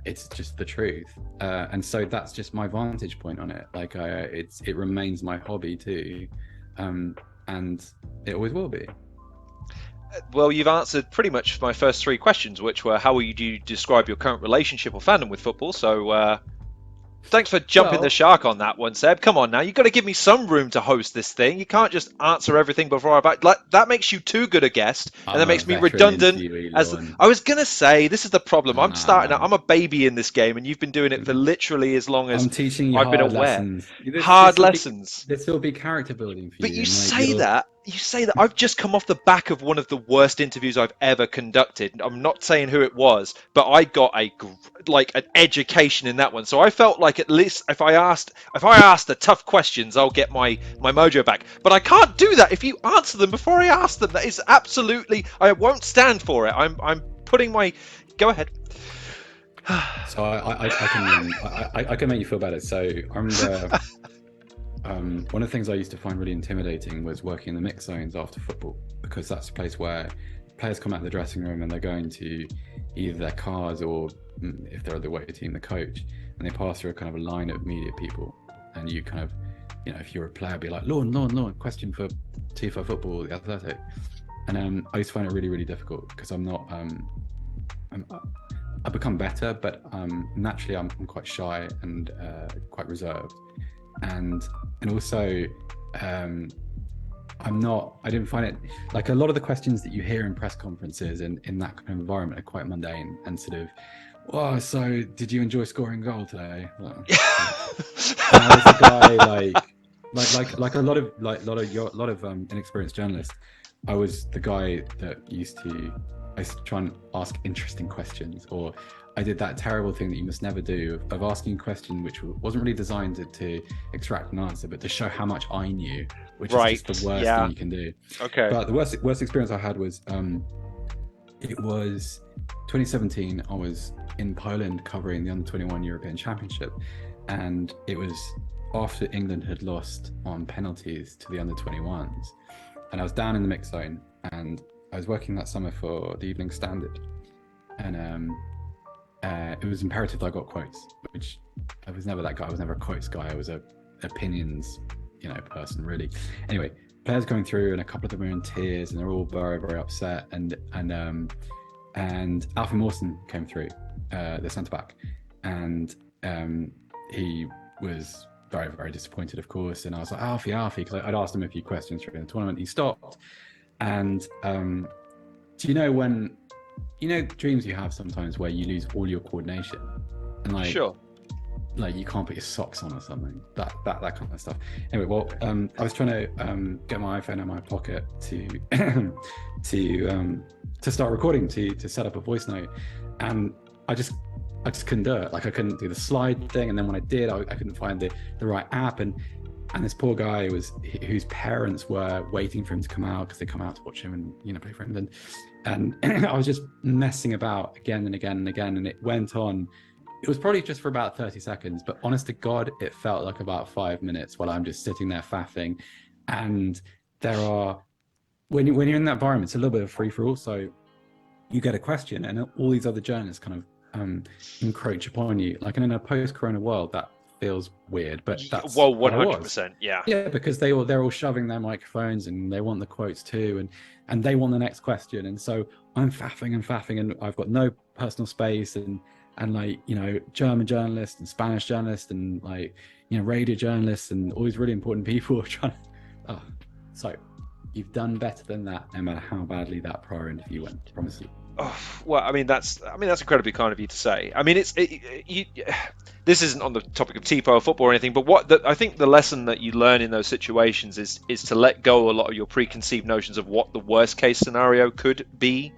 B: it's just the truth. And so that's just my vantage point on it. Like, it remains my hobby too, and it always will be.
A: Well, you've answered pretty much my first three questions, which were, how would you describe your current relationship or fandom with football? So thanks for jumping the shark on that one, Seb. Come on now, you've got to give me some room to host this thing. You can't just answer everything before I back. Like, that makes you too good a guest, and that makes me redundant. I was gonna say, this is the problem. I'm starting. I'm a baby in this game, and you've been doing it for literally as long as
B: I'm teaching you
A: I've been
B: hard
A: aware.
B: lessons.
A: Hard lessons.
B: This will be character building for you.
A: But you say that. You say that. I've just come off the back of one of the worst interviews I've ever conducted. I'm not saying who it was, but I got an education in that one. So I felt like, at least if I asked the tough questions, I'll get my mojo back. But I can't do that if you answer them before I ask them. That is absolutely. I won't stand for it. I'm putting my. Go ahead.
B: So I can make you feel better. So I remember. One of the things I used to find really intimidating was working in the mix zones after football, because that's a place where players come out of the dressing room and they're going to either their cars or, if they're the away team, the coach, and they pass through a kind of a line of media people, and you kind of, if you're a player, be like, Lorne, question for TIFO Football, the Athletic. And I used to find it really, really difficult because I'm not, I've become better, but naturally I'm quite shy and quite reserved. And also, I didn't find it, like, a lot of the questions that you hear in press conferences and in that kind of environment are quite mundane and sort of, so did you enjoy scoring a goal today? Well, I was the guy like a lot of inexperienced journalists. I was the guy that I used to try and ask interesting questions, or I did that terrible thing that you must never do of asking a question which wasn't really designed to extract an answer, but to show how much I knew, which is just the worst thing you can do.
A: Okay.
B: But the worst experience I had was it was 2017. I was in Poland covering the under-21 European Championship, and it was after England had lost on penalties to the under-21s, and I was down in the mix zone, and I was working that summer for the Evening Standard, and it was imperative that I got quotes, which I was never that guy. I was never a quotes guy. I was a opinions, person, really. Anyway, players going through, and a couple of them are in tears, and they're all very, very upset. And Alfie Mawson came through, the centre back, and he was very, very disappointed, of course. And I was like, Alfie, because I'd asked him a few questions during the tournament. He stopped, and do you know when? Dreams you have sometimes where you lose all your coordination, and
A: Sure.
B: Like you can't put your socks on or something, that kind of stuff. Anyway, well, I was trying to get my iPhone in my pocket to start recording, to set up a voice note, and I just couldn't do it. Like I couldn't do the slide thing, and then when I did, I couldn't find the right app, and this poor guy whose parents were waiting for him to come out because they come out to watch him and play for England, and I was just messing about again and again and again, and it went on. It was probably just for about 30 seconds, but honest to God, it felt like about 5 minutes while I'm just sitting there faffing. And there are, when you're in that environment, it's a little bit of free for all. So you get a question, and all these other journalists kind of encroach upon you. Like in a post-corona world, that feels weird, but that's
A: 100%, yeah.
B: Yeah, because they're all shoving their microphones, and they want the quotes too, and they want the next question, and so I'm faffing, and I've got no personal space, and German journalists and Spanish journalists and radio journalists and all these really important people are trying to, so you've done better than that, no matter how badly that prior interview went, I promise you.
A: Oh, well, I mean that's incredibly kind of you to say. I mean, this isn't on the topic of TIFO or football or anything, but I think the lesson that you learn in those situations is to let go a lot of your preconceived notions of what the worst case scenario could be,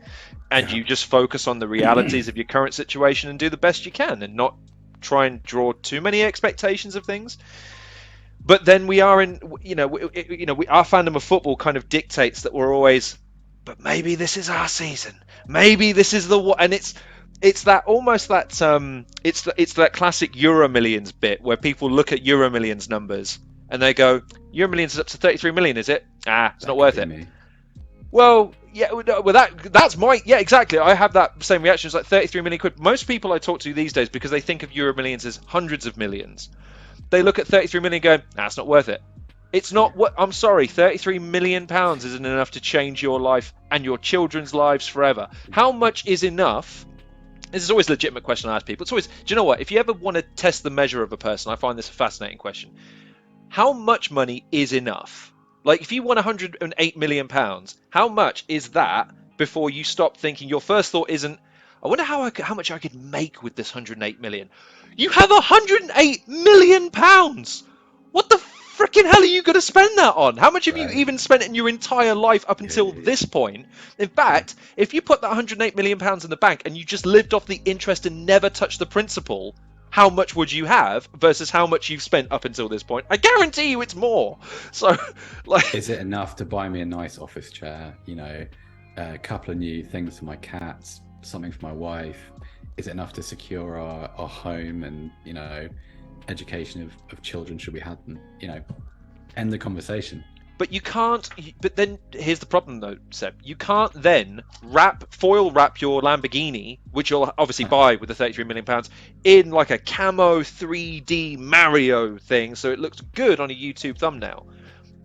A: and you just focus on the realities of your current situation and do the best you can, and not try and draw too many expectations of things. But then we are in, our fandom of football kind of dictates that we're always, but maybe this is our season. Maybe this is the one, and it's that almost that it's that classic Euromillions bit where people look at Euromillions numbers and they go, Euromillions is up to 33 million, is it? It's not worth it.
B: Me.
A: Well, yeah, that's exactly. I have that same reaction. It's like 33 million quid. Most people I talk to these days, because they think of Euromillions as hundreds of millions, they look at 33 million going, it's not worth it. It's not what. I'm sorry, 33 million pounds isn't enough to change your life and your children's lives forever. How much is enough? This is always a legitimate question I ask people. It's always, do you know what? If you ever want to test the measure of a person, I find this a fascinating question. How much money is enough? Like, if you won 108 million pounds, how much is that before you stop thinking? Your first thought isn't, I wonder how much I could make with this 108 million. You have 108 million pounds. What the freaking hell are you going to spend that on? How much have you even spent in your entire life up until this point? In fact, if you put that 108 million pounds in the bank and you just lived off the interest and never touched the principal, how much would you have versus how much you've spent up until this point? I guarantee you it's more. So,
B: is it enough to buy me a nice office chair, a couple of new things for my cats, something for my wife? Is it enough to secure our home and, education of children, should we have them? End the conversation.
A: But you can't. But then here's the problem, though, Seb. You can't then foil wrap your Lamborghini, which you'll obviously buy with the 33 million pounds, in like a camo 3D Mario thing, so it looks good on a YouTube thumbnail.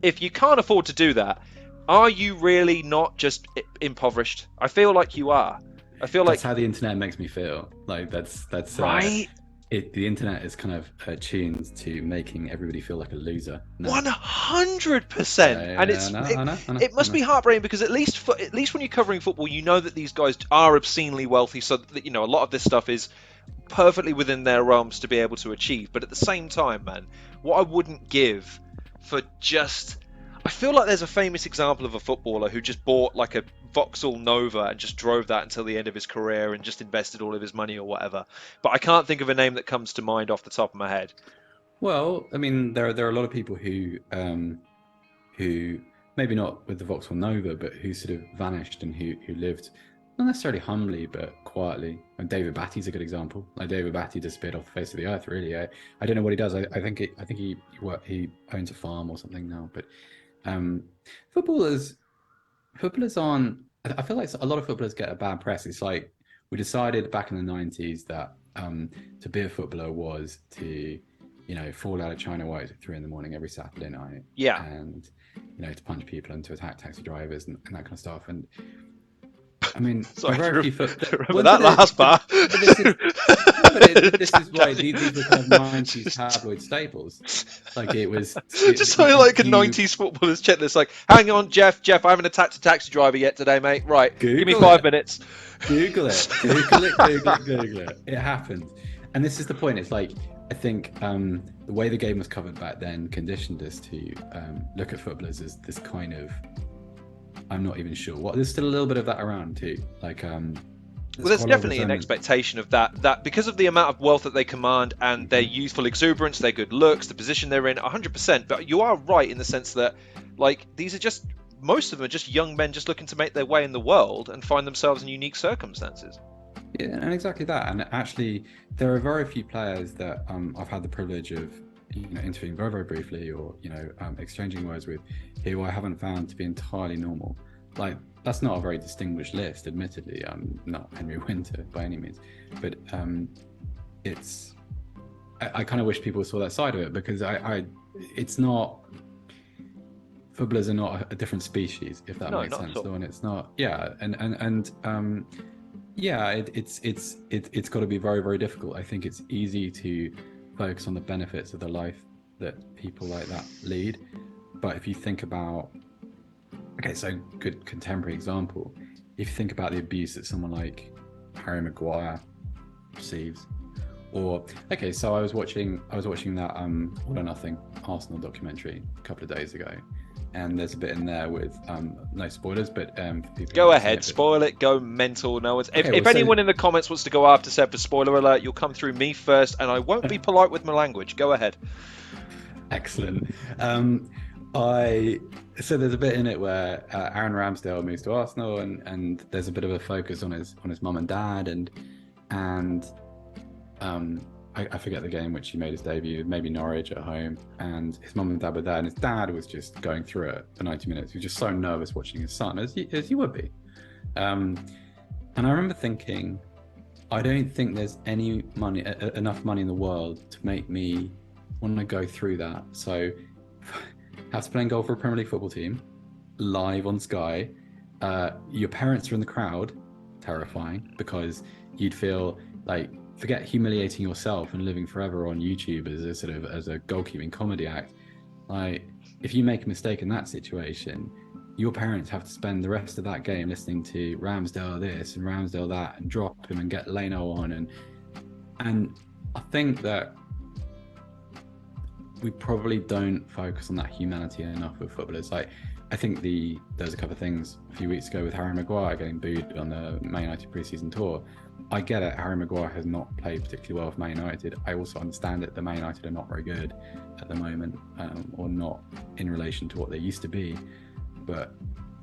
A: If you can't afford to do that, are you really not just impoverished? I feel like you are. I feel
B: that's
A: like
B: how the internet makes me feel. Like that's
A: right.
B: The internet is kind of tuned to making everybody feel like a loser.
A: 100%, and it must be heartbreaking, because at least when you're covering football, you know that these guys are obscenely wealthy, so that a lot of this stuff is perfectly within their realms to be able to achieve. But at the same time, man, what I wouldn't give for just... I feel like there's a famous example of a footballer who just bought like a Vauxhall Nova and just drove that until the end of his career and just invested all of his money or whatever. But I can't think of a name that comes to mind off the top of my head.
B: Well, I mean, there are a lot of people who maybe not with the Vauxhall Nova, but who sort of vanished and who lived not necessarily humbly but quietly. And David Batty's a good example. Like David Batty disappeared off the face of the earth. Really, I don't know what he does. I think he owns a farm or something now. But footballers aren't. I feel like a lot of footballers get a bad press. It's like we decided back in the 90s that to be a footballer was to, fall out of China White at 3 a.m. every Saturday night.
A: Yeah.
B: And, to punch people and to attack taxi drivers and that kind of stuff. And I mean,
A: Sorry,
B: very few
A: remember that last part.
B: This is why these were kind of 90s tabloid staples. Like it was
A: just something like a 90s footballer's checklist. Like, hang on, Jeff, I haven't attacked a taxi driver yet today, mate. Right, give me 5 minutes.
B: Google it. It happened. And this is the point. It's like, I think the way the game was covered back then conditioned us to look at footballers as this kind of, I'm not even sure what. There's still a little bit of that around too. Like,
A: well, there's definitely an expectation of that because of the amount of wealth that they command and their youthful exuberance, their good looks, the position they're in, 100%. But you are right in the sense that, like, most of them are just young men just looking to make their way in the world and find themselves in unique circumstances.
B: Yeah, and exactly that. And actually, there are very few players that I've had the privilege of interviewing very, very briefly or exchanging words with who I haven't found to be entirely normal. Like, that's not a very distinguished list, admittedly. I'm not Henry Winter by any means, but it's I kind of wish people saw that side of it, because it's not, footballers are not a different species, if that makes sense. And it's not, it's got to be very, very difficult. I think it's easy to focus on the benefits of the life that people like that lead, but if you think about, so good contemporary example, if you think about the abuse that someone like Harry Maguire receives, or so I was watching that All or Nothing Arsenal documentary a couple of days ago, and there's a bit in there with no spoilers, but
A: go ahead, spoil it, go mental. No one's. If anyone in the comments wants to go after Seb for spoiler alert, you'll come through me first, and I won't be polite with my language. Go ahead.
B: Excellent. So there's a bit in it where Aaron Ramsdale moves to Arsenal, and there's a bit of a focus on his mum and dad, and I forget the game which he made his debut, maybe Norwich at home, and his mum and dad were there, and his dad was just going through it for 90 minutes. He was just so nervous watching his son, as you would be. And I remember thinking, I don't think there's enough money in the world to make me want to go through that. So have to play goal for a Premier League football team, live on Sky. Your parents are in the crowd, terrifying, because you'd feel like, forget humiliating yourself and living forever on YouTube as a goalkeeping comedy act. Like, if you make a mistake in that situation, your parents have to spend the rest of that game listening to Ramsdale this and Ramsdale that, and drop him and get Leno on, and I think that we probably don't focus on that humanity enough with footballers. Like, I think there's a couple of things a few weeks ago with Harry Maguire getting booed on the Man United pre-season tour. I get it, Harry Maguire has not played particularly well for Man United. I also understand that the Man United are not very good at the moment, or not in relation to what they used to be. But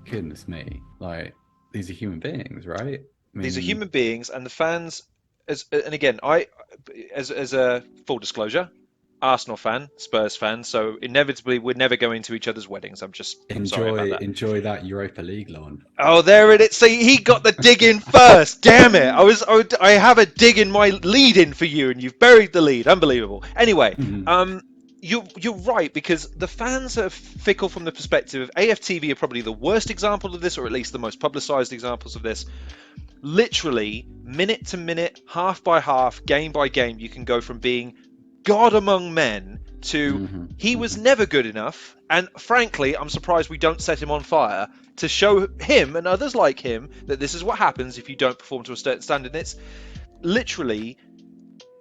B: goodness me, like, these are human beings, right?
A: These are human beings, and the fans, and again, as a full disclosure, Arsenal fan, Spurs fan, so inevitably we're never going to each other's weddings. I'm sorry about that.
B: Enjoy that Europa League lawn.
A: Oh, there it is. See, he got the dig in first. Damn it! I have a dig in my lead in for you, and you've buried the lead. Unbelievable. Anyway, you're right, because the fans are fickle from the perspective of AFTV are probably the worst example of this, or at least the most publicized examples of this. Literally, minute to minute, half by half, game by game, you can go from being God among men to he was never good enough, and frankly I'm surprised we don't set him on fire to show him and others like him that this is what happens if you don't perform to a certain standard. And it's literally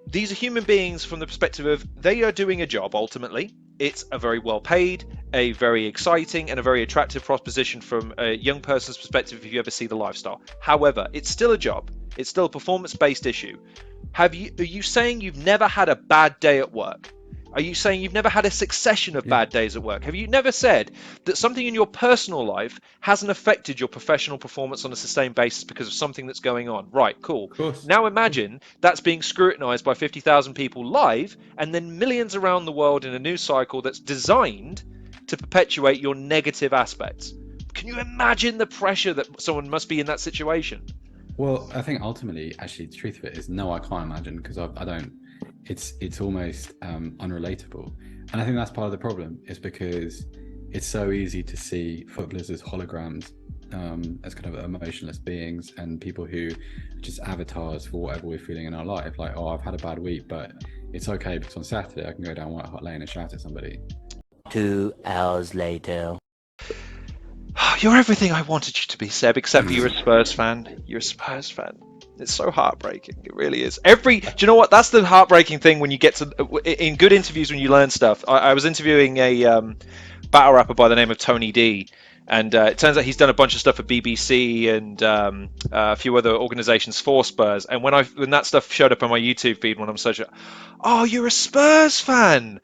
A: these are human beings from the perspective of they are doing a job ultimately. It's a very well paid, a very exciting, and a very attractive proposition from a young person's perspective if you ever see the lifestyle. However, it's still a job. It's still a performance-based issue. Are you saying you've never had a bad day at work? Are you saying you've never had a succession of
B: Yeah,
A: bad days at work? Have you never said that something in your personal life hasn't affected your professional performance on a sustained basis because of something that's going on? Right, cool.
B: of course.
A: Now
B: Of course.
A: imagine that's being scrutinized by 50,000 people live and then millions around the world in a news cycle that's designed to perpetuate your negative aspects. Can you imagine the pressure that someone must be in that situation?
B: Well, I think ultimately, actually, the truth of it is, no, I can't imagine, because I don't. It's almost unrelatable, and I think that's part of the problem. Is because it's so easy to see footballers as holograms, as kind of emotionless beings, and people who are just avatars for whatever we're feeling in our life. Like, oh, I've had a bad week, but it's okay because on Saturday I can go down White Hart Lane and shout at somebody.
C: 2 hours later.
A: You're everything I wanted you to be, Seb, except you're a Spurs fan. You're a Spurs fan. It's so heartbreaking. It really is. Do you know what? That's the heartbreaking thing when you get to in good interviews when you learn stuff. I was interviewing a battle rapper by the name of Tony D, and it turns out he's done a bunch of stuff for BBC and a few other organisations for Spurs. And when that stuff showed up on my YouTube feed when I'm searching, oh, you're a Spurs fan.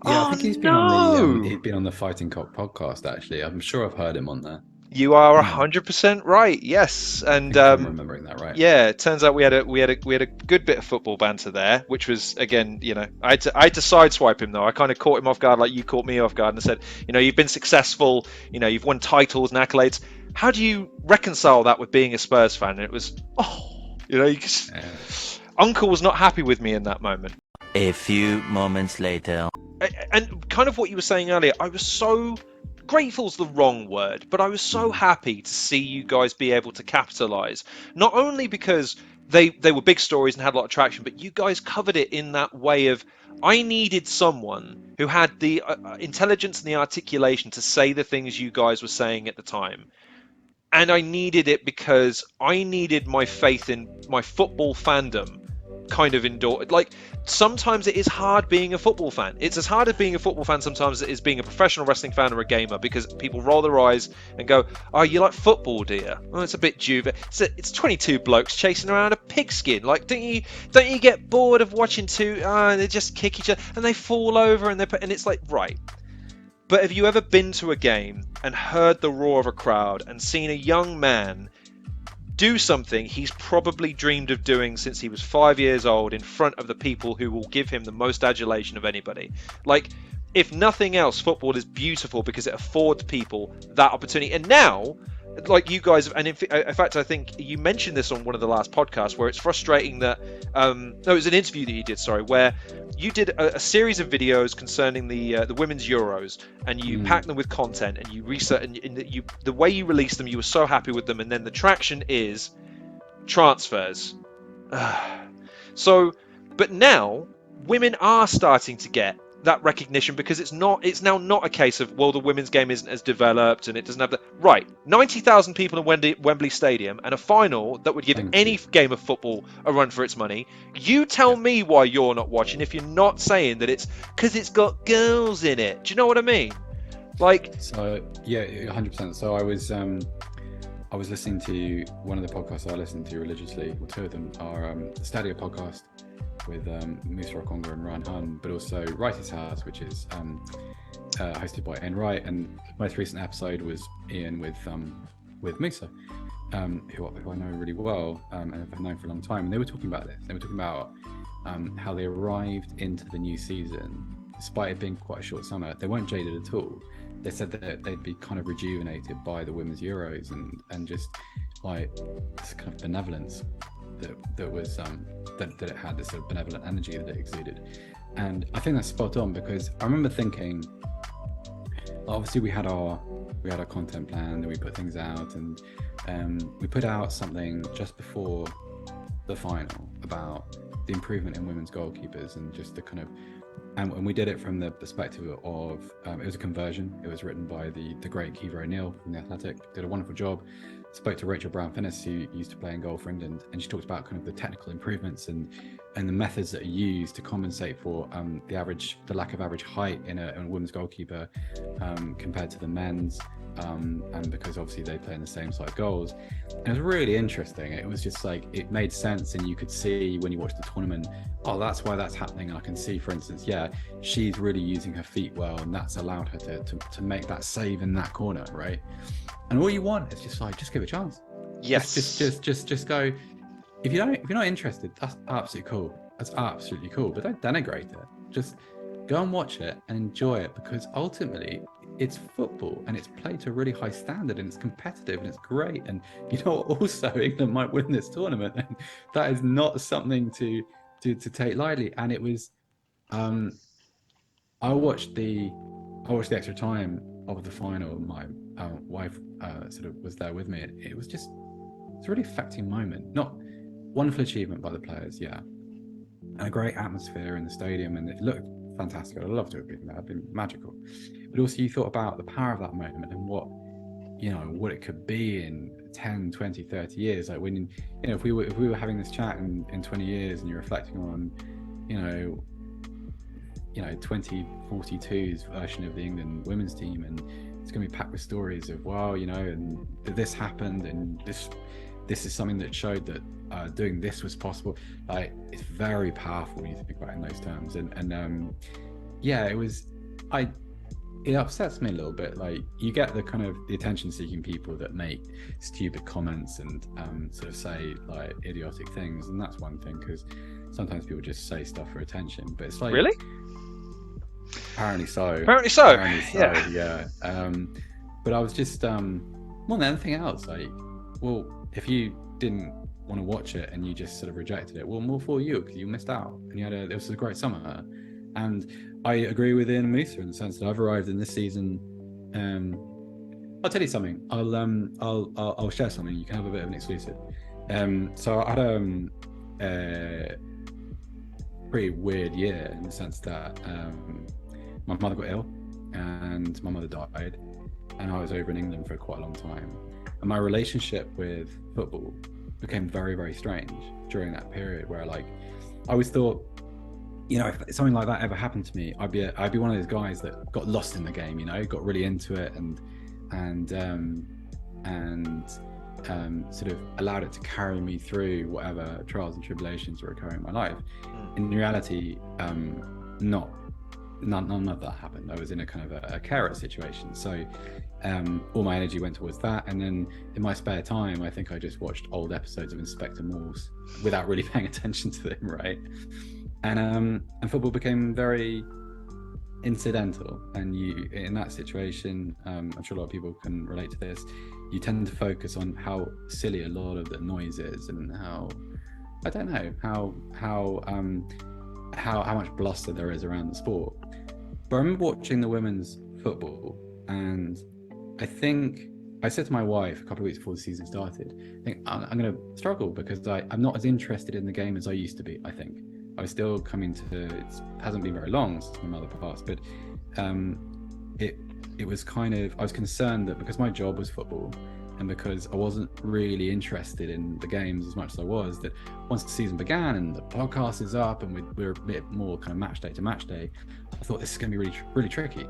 B: Yeah, I
A: Oh
B: think
A: no.
B: he's been on the Fighting Cock podcast. Actually, I'm sure I've heard him on there.
A: You are
B: Yeah,
A: 100% right. Yes,
B: I
A: and
B: think I'm remembering that right.
A: yeah, it turns out we had a good bit of football banter there, which was again, I had to sideswipe him though. I kind of caught him off guard, like you caught me off guard, and said, you've been successful, you've won titles and accolades. How do you reconcile that with being a Spurs fan? And it was, Uncle was not happy with me in that moment.
C: A few moments later.
A: And kind of what you were saying earlier, I was so grateful's the wrong word, but I was so happy to see you guys be able to capitalize, not only because they were big stories and had a lot of traction, but you guys covered it in that way of, I needed someone who had the intelligence and the articulation to say the things you guys were saying at the time. And I needed it because I needed my faith in my football fandom kind of indoor. Like, sometimes it is hard being a football fan. It's as hard as being a football fan sometimes as it is being a professional wrestling fan or a gamer, because people roll their eyes and go, oh, you like football, do you? Well, it's a bit juve. It's 22 blokes chasing around a pigskin. Like, don't you get bored of watching two? They just kick each other and they fall over and it's like, right. But have you ever been to a game and heard the roar of a crowd and seen a young man do something he's probably dreamed of doing since he was 5 years old in front of the people who will give him the most adulation of anybody? Like, if nothing else, football is beautiful because it affords people that opportunity. And now, like you guys, and in fact, I think you mentioned this on one of the last podcasts, where it's frustrating that no, it was an interview that you did, sorry, where you did a series of videos concerning the women's Euros, and you packed them with content, and you research, and the way you released them, you were so happy with them, and then the traction is transfers. So, but now women are starting to get that recognition, because it's now not a case of, well, the women's game isn't as developed and it doesn't have the right 90,000 people in Wembley Stadium and a final that would give any game of football a run for its money. You tell me why you're not watching if you're not saying that it's because it's got girls in it. Do you know what I mean? Like,
B: so yeah, 100%. So I was listening to one of the podcasts I listen to religiously, or two of them are the Stadio podcast with Musa Okonga and Ryan Hunn, but also Writer's House, which is hosted by Ian Wright. And the most recent episode was Ian with Musa, who I know really well and have known for a long time. And they were talking about this. They were talking about how they arrived into the new season, despite it being quite a short summer. They weren't jaded at all. They said that they'd be kind of rejuvenated by the women's Euros and just like this kind of benevolence that was that it had, this sort of benevolent energy that it exuded. And I think that's spot on, because I remember thinking, obviously we had our content plan, and we put things out, and we put out something just before the final about the improvement in women's goalkeepers and just the kind of and we did it from the perspective of it was a conversion. It was written by the great Kiefer O'Neill from The Athletic. Did a wonderful job. Spoke to Rachel Brown-Finnis, who used to play in goal for England, and she talked about kind of the technical improvements and the methods that are used to compensate for the lack of average height in a women's goalkeeper compared to the men's, and because obviously they play in the same size goals. And it was really interesting. It was just like, it made sense, and you could see when you watched the tournament, oh, that's why that's happening. And I can see, for instance, she's really using her feet well, and that's allowed her to make that save in that corner, right? And all you want is just give it a chance.
A: Yes.
B: Just go. If you're not interested, that's absolutely cool. That's absolutely cool. But don't denigrate it. Just go and watch it and enjoy it, because ultimately it's football and it's played to a really high standard and it's competitive and it's great. And also England might win this tournament, and that is not something to take lightly. And it was, I watched the extra time of the final. My wife sort of was there with me. It's a really affecting moment. Not wonderful achievement by the players, and a great atmosphere in the stadium, and it looked fantastic. I'd love to have been there. It'd been magical. But also you thought about the power of that moment and what it could be in 10, 20, 30 years. Like when, if we were having this chat in 20 years and you're reflecting on, 2042's version of the England women's team, and it's going to be packed with stories of, wow, and this happened, and this is something that showed that doing this was possible. Like, it's very powerful when you think about it in those terms. It upsets me a little bit. Like, you get the kind of the attention-seeking people that make stupid comments and sort of say like idiotic things, and that's one thing, because sometimes people just say stuff for attention. But it's like,
A: really?
B: Apparently so.
A: Yeah.
B: But I was just more than anything else, like, well, if you didn't want to watch it and you just sort of rejected it, well, more for you, because you missed out and it was a great summer. And I agree with Ian Musa in the sense that I've arrived in this season. I'll tell you something. I'll share something. You can have a bit of an exclusive. So I had a pretty weird year in the sense that my mother got ill and my mother died, and I was over in England for quite a long time. And my relationship with football became very, very strange during that period, where like I always thought, if something like that ever happened to me, I'd be one of those guys that got lost in the game, got really into it and sort of allowed it to carry me through whatever trials and tribulations were occurring in my life. In reality, none of that happened. I was in a kind of a carer situation, so all my energy went towards that. And then in my spare time, I think I just watched old episodes of Inspector Morse without really paying attention to them, right? And football became very incidental. And you, in that situation, I'm sure a lot of people can relate to this, you tend to focus on how silly a lot of the noise is, and how, I don't know, how much bluster there is around the sport. But I remember watching the women's football, and I think I said to my wife a couple of weeks before the season started, I think I'm going to struggle, because I'm not as interested in the game as I used to be. I think I was still coming to, it hasn't been very long since my mother passed, but it was kind of, I was concerned that because my job was football, and because I wasn't really interested in the games as much as I was, that once the season began and the podcast is up and we're a bit more kind of match day to match day, I thought this is going to be really, really tricky.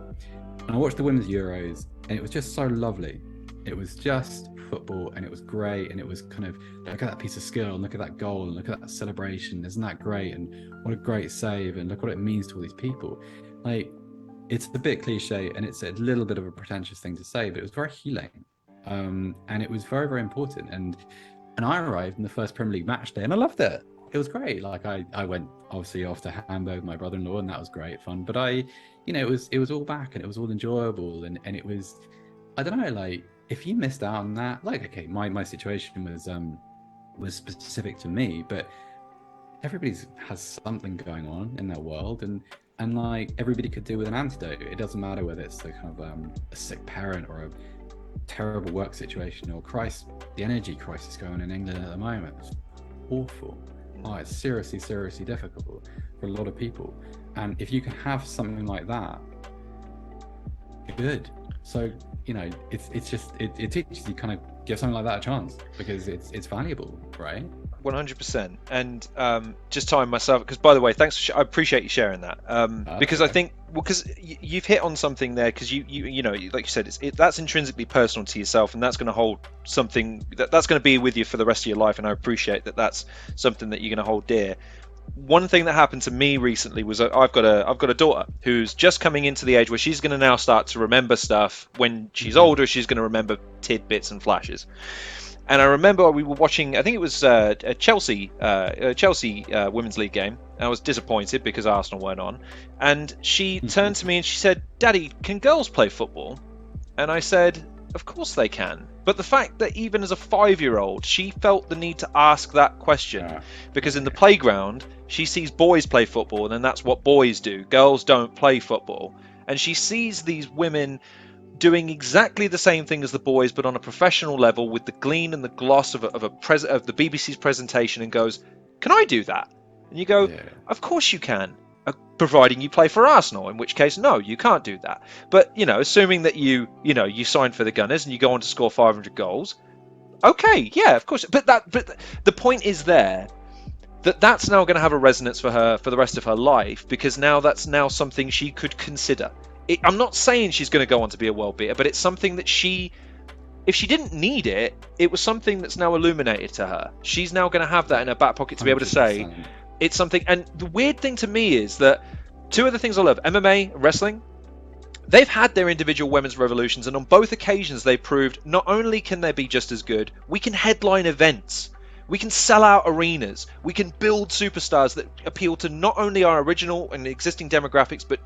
B: And I watched the Women's Euros, and it was just so lovely. It was just football, and it was great, and it was kind of, look at that piece of skill, and look at that goal, and look at that celebration, isn't that great, and what a great save, and look what it means to all these people. Like, it's a bit cliche, and it's a little bit of a pretentious thing to say, but it was very healing. And it was very, very important. And I arrived in the first Premier League match day, and I loved it. It was great. Like, I went obviously off to Hamburg with my brother-in-law, and that was great fun. But it was all back, and it was all enjoyable, and it was, I don't know, like, if you missed out on that, like, okay, my situation was specific to me, but everybody has something going on in their world, and like, everybody could do with an antidote. It doesn't matter whether it's the kind of a sick parent or a terrible work situation, or the energy crisis going on in England at the moment. It's awful. It's seriously difficult for a lot of people. And if you can have something like that, you're good. So, you know, it teaches you kind of give something like that a chance, because it's valuable, right?
A: 100%. And just time myself, because by the way, thanks I appreciate you sharing that, because
B: okay.
A: I think, well, because you've hit on something there, because you know, like you said, that's intrinsically personal to yourself, and that's going to hold something that's going to be with you for the rest of your life, and I appreciate that that's something that you're going to hold dear. One thing that happened to me recently was I've got a daughter who's just coming into the age where she's going to now start to remember stuff. When she's older, she's going to remember tidbits and flashes. And I remember we were watching, I think it was a Chelsea Women's League game. And I was disappointed because Arsenal weren't on. And she turned to me and she said, "Daddy, can girls play football?" And I said, "Of course they can." But the fact that even as a 5-year-old, she felt the need to ask that question, because in the playground, she sees boys play football, and then that's what boys do. Girls don't play football. And she sees these women doing exactly the same thing as the boys, but on a professional level, with the gleam and the gloss of the BBC's presentation, and goes, "Can I do that?" And you go, "Of course you can, providing you play for Arsenal, in which case, no, you can't do that." But, you know, assuming that you signed for the Gunners and you go on to score 500 goals, okay, yeah, of course. But the point is there, that's now going to have a resonance for her for the rest of her life, because now that's now something she could consider. I'm not saying she's going to go on to be a world beater, but it's something that if she didn't need it, it was something that's now illuminated to her. She's now going to have that in her back pocket to be able to say,
B: 100%.
A: it's something. And the weird thing to me is that two of the things I love, MMA, wrestling, they've had their individual women's revolutions, and on both occasions they proved not only can they be just as good, we can headline events. We can sell out arenas. We can build superstars that appeal to not only our original and existing demographics, but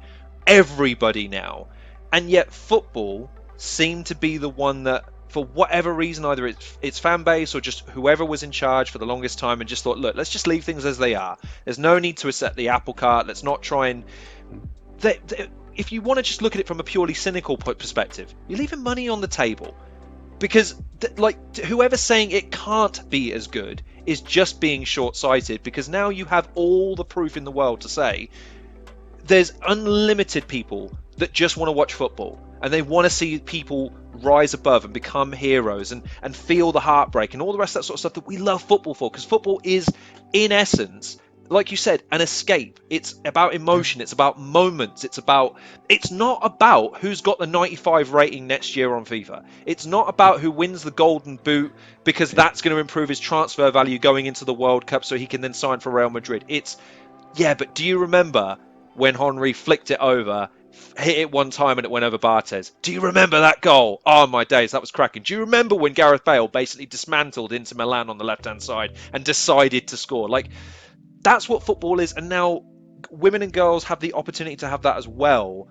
A: everybody now. And yet football seemed to be the one that, for whatever reason, either its fan base or just whoever was in charge for the longest time, and just thought, look, let's just leave things as they are. There's no need to set the apple cart. Let's not try and... if you want to just look at it from a purely cynical perspective, you're leaving money on the table. Because, whoever's saying it can't be as good is just being short-sighted, because now you have all the proof in the world to say there's unlimited people that just want to watch football, and they want to see people rise above and become heroes and feel the heartbreak and all the rest of that sort of stuff that we love football for, because football is, in essence, like you said, an escape. It's about emotion. It's about moments. It's not about who's got the 95 rating next year on FIFA. It's not about who wins the golden boot, because that's going to improve his transfer value going into the World Cup so he can then sign for Real Madrid. But do you remember when Henry flicked it over, hit it one time and it went over Barthez? Do you remember that goal? Oh my days, that was cracking. Do you remember when Gareth Bale basically dismantled Inter Milan on the left-hand side and decided to score? That's what football is, and now women and girls have the opportunity to have that as well.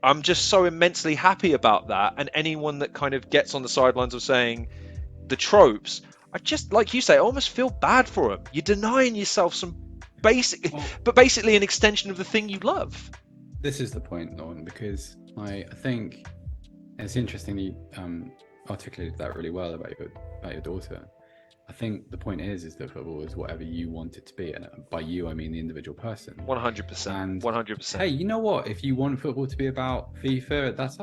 A: I'm just so immensely happy about that, and anyone that kind of gets on the sidelines of saying the tropes, I just, like you say, I almost feel bad for them. You're denying yourself some basically an extension of the thing you love.
B: This is the point, Norman, because I think it's interesting that you articulated that really well about your daughter. I think the point is that football is whatever you want it to be, and by you I mean the individual person.
A: 100%.
B: And
A: 100%.
B: hey, you know what? If you want football to be about FIFA, that's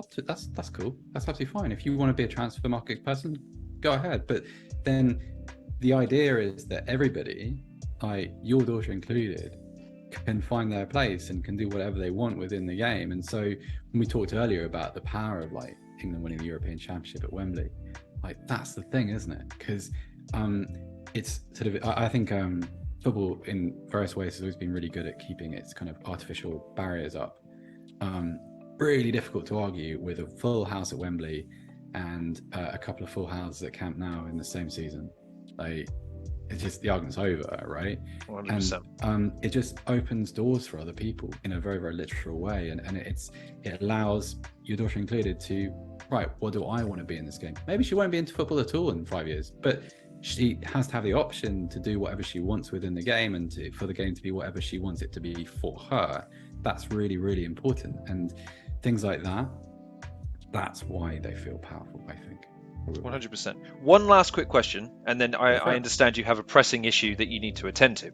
B: cool. That's absolutely fine. If you want to be a transfer market person, go ahead. But then the idea is that everybody, your daughter included, can find their place and can do whatever they want within the game. And so when we talked earlier about the power of England winning the European Championship at Wembley, that's the thing, isn't it? Because it's sort of, I think football in various ways has always been really good at keeping its kind of artificial barriers up. Really difficult to argue with a full house at Wembley and a couple of full houses at Camp Nou in the same season. It's just, the argument's over, right?
A: 100%.
B: And it just opens doors for other people in a very, very literal way, and it allows your daughter included to, right, what do I want to be in this game? Maybe she won't be into football at all in 5 years, but she has to have the option to do whatever she wants within the game, and for the game to be whatever she wants it to be for her. That's really, really important. And things like that, that's why they feel powerful, I think.
A: 100%. One last quick question, and then I understand you have a pressing issue that you need to attend to.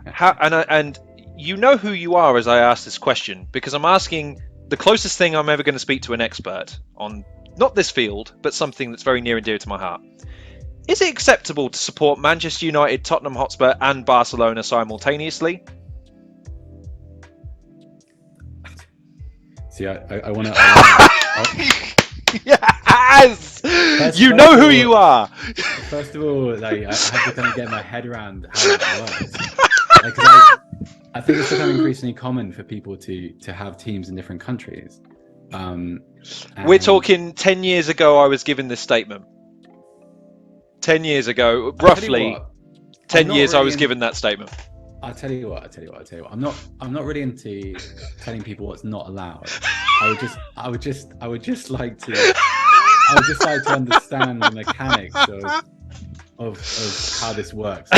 A: And you know who you are as I ask this question, because I'm asking the closest thing I'm ever going to speak to an expert on, not this field, but something that's very near and dear to my heart. Is it acceptable to support Manchester United, Tottenham Hotspur, and Barcelona simultaneously?
B: See, I want to.
A: Yes! You know who you are!
B: First of all, like, I have to kind of get my head around how it works. Like, I think it's become increasingly common for people to have teams in different countries.
A: We're talking 10 years ago, I was given this statement. 10 years ago, roughly 10 years, I was given that statement.
B: I'll tell you what. I'm not really into telling people what's not allowed. I would just like to understand the mechanics of how this works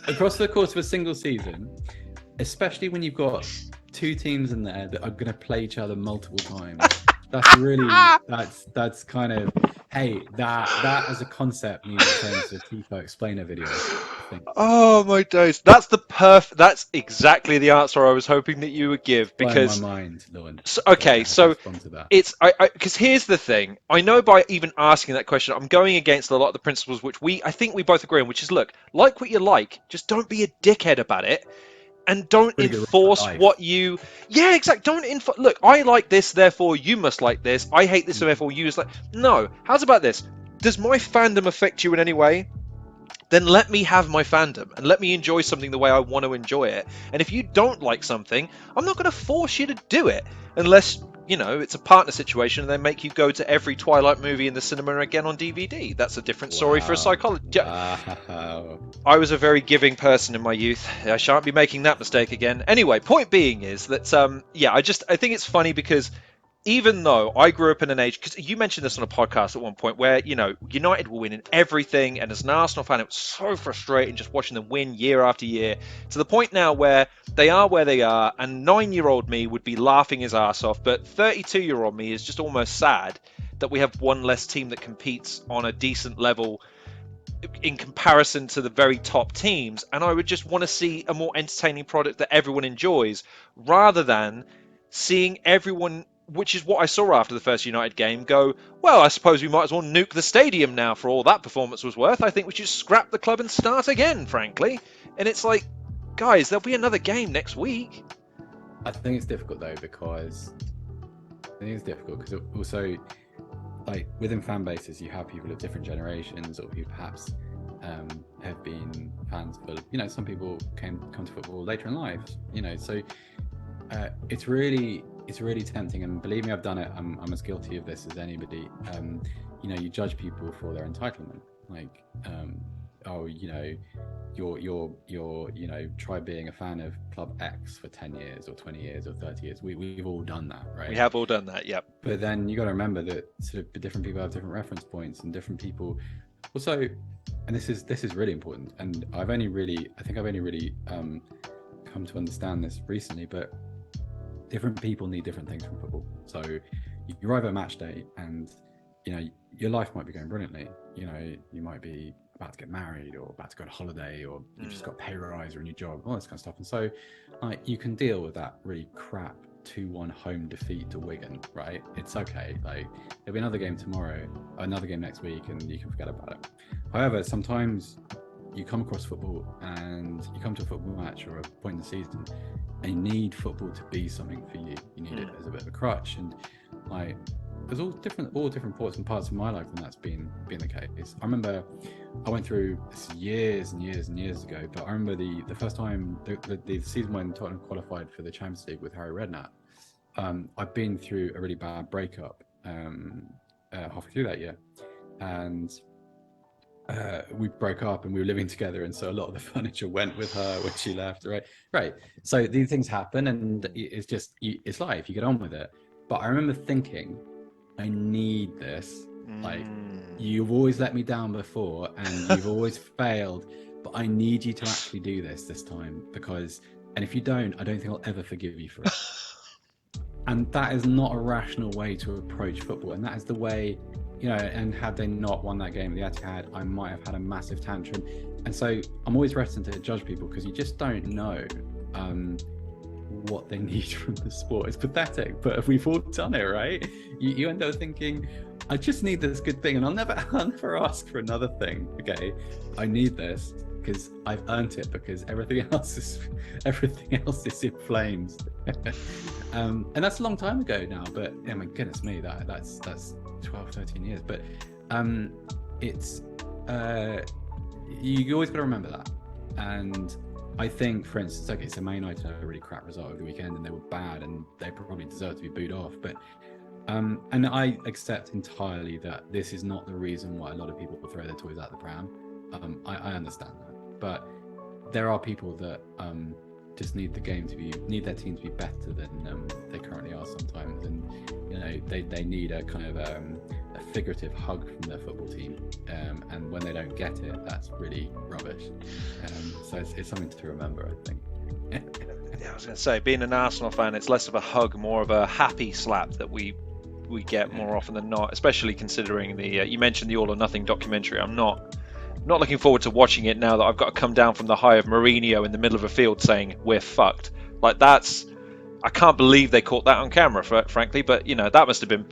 B: across the course of a single season, especially when you've got two teams in there that are going to play each other multiple times. That's kind of, hey, that as a concept needs to turn into a TIFO explainer video, I think.
A: Oh my days, that's exactly the answer I was hoping that you would give, because
B: my mind, Lauren.
A: So it's because here's the thing. I know by even asking that question, I'm going against a lot of the principles which I think we both agree on, which is, look, like what you like, just don't be a dickhead about it. And don't enforce what you... Yeah, exactly. Look, I like this, therefore you must like this. I hate this, therefore you must like... No. How's about this? Does my fandom affect you in any way? Then let me have my fandom and let me enjoy something the way I want to enjoy it. And if you don't like something, I'm not going to force you to do it unless, you know, it's a partner situation and they make you go to every Twilight movie in the cinema again on DVD. That's a different story for a psychologist.
B: Wow.
A: I was a very giving person in my youth. I shan't be making that mistake again. Anyway, point being is that, I think it's funny because even though I grew up in an age, because you mentioned this on a podcast at one point where, you know, United were winning everything, and as an Arsenal fan, it was so frustrating just watching them win year after year, to the point now where they are, and 9-year-old me would be laughing his ass off, but 32-year-old me is just almost sad that we have one less team that competes on a decent level in comparison to the very top teams, and I would just want to see a more entertaining product that everyone enjoys, rather than seeing everyone, which is what I saw after the first United game, go, well, I suppose we might as well nuke the stadium now for all that performance was worth. I think we should scrap the club and start again, frankly. And it's like, guys, there'll be another game next week.
B: I think it's difficult though, because also, like, within fan bases, you have people of different generations, or who perhaps have been fans for, you know, some people come to football later in life, you know, so it's really tempting, and believe me, I've done it. I'm as guilty of this as anybody. You know, you judge people for their entitlement, like, oh, you know, you're you know, try being a fan of Club X for 10 years or 20 years or 30 years. We've all done that, right?
A: We have all done that, yep.
B: But then you got to remember that sort of different people have different reference points, and different people also, and this is really important, and I think I've only really come to understand this recently, but different people need different things from football. So you arrive at match day, and, you know, your life might be going brilliantly. You know, you might be about to get married, or about to go on holiday, or you've just got a pay rise or a new job, all this kind of stuff. And so, like, you can deal with that really crap 2-1 home defeat to Wigan, right? It's okay. Like, there'll be another game tomorrow, another game next week, and you can forget about it. However, sometimes you come across football, and you come to a football match or a point in the season, and you need football to be something for you. You need it as a bit of a crutch, and, like, there's all different parts of my life, and that's been the case. I remember I went through this years and years ago, but I remember the first time the season when Tottenham qualified for the Champions League with Harry Redknapp. I've been through a really bad breakup halfway through that year, and we broke up, and we were living together, and so a lot of the furniture went with her when she left. Right. So these things happen, and it's life. You get on with it. But I remember thinking, I need this. Like, you've always let me down before, and you've always failed, but I need you to actually do this time, and if you don't, I don't think I'll ever forgive you for it. And that is not a rational way to approach football, and that is the way, you know, and had they not won that game at the Etihad, I might have had a massive tantrum. And so I'm always reticent to judge people, because you just don't know. what they need from the sport. It's pathetic, but we've all done it, right? You end up thinking, I just need this good thing, and I'll never ask for another thing. Okay, I need this because I've earned it, because everything else is in flames. And that's a long time ago now, but I mean, goodness me, that's 12, 13 years. But it's you always got to remember that. And I think, for instance, okay, so Man United had a really crap result over the weekend, and they were bad, and they probably deserve to be booed off. But and I accept entirely that this is not the reason why a lot of people throw their toys out the pram. I understand that, but there are people that just need their team to be better than they currently are sometimes, and you know they need a kind of a figurative hug from their football team, and when they don't get it, that's really rubbish. So it's something to remember, I think.
A: Yeah, I was going to say, being an Arsenal fan, it's less of a hug, more of a happy slap that we get more often than not, especially considering the you mentioned the All or Nothing documentary. I'm not looking forward to watching it now that I've got to come down from the high of Mourinho in the middle of a field saying we're fucked. Like, I can't believe they caught that on camera, frankly. But you know, that must have been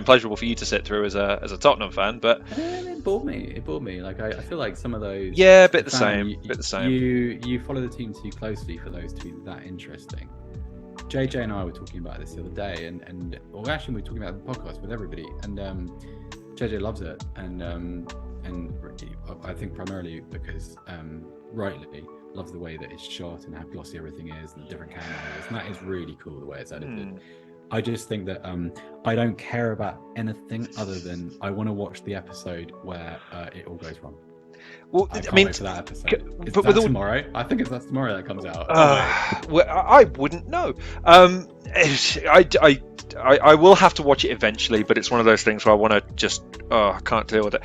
A: pleasurable for you to sit through as a Tottenham fan. But
B: it bored me. Like I feel like some of those.
A: Yeah, bit the same.
B: You follow the team too closely for those to be that interesting. JJ and I were talking about this the other day, and actually we were talking about the podcast with everybody, and JJ loves it, and I think primarily because rightly loves the way that it's shot and how glossy everything is and the different camera angles, and that is really cool the way it's edited. I just think that I don't care about anything other than I want to watch the episode where it all goes wrong.
A: Well,
B: I can't wait for that episode. Is that tomorrow? I think that's tomorrow that comes out.
A: Well, I wouldn't know. I will have to watch it eventually, but it's one of those things where I want to just, I can't deal with it.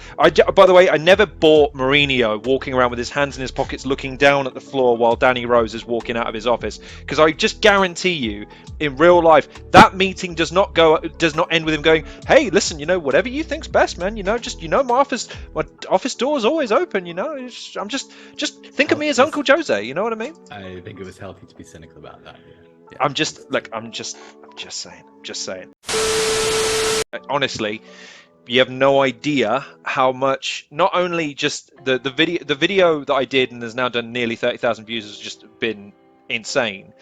A: By the way, I never bought Mourinho walking around with his hands in his pockets looking down at the floor while Danny Rose is walking out of his office, because I just guarantee you, in real life, that meeting does not end with him going, hey, listen, whatever you think's best, man, my office door is always open, I'm just think of me as Uncle Jose, you know what I mean?
B: I think it was healthy to be cynical about that. Yeah.
A: I'm just saying. Honestly, you have no idea how much, not only just the video that I did and has now done nearly 30,000 views has just been insane,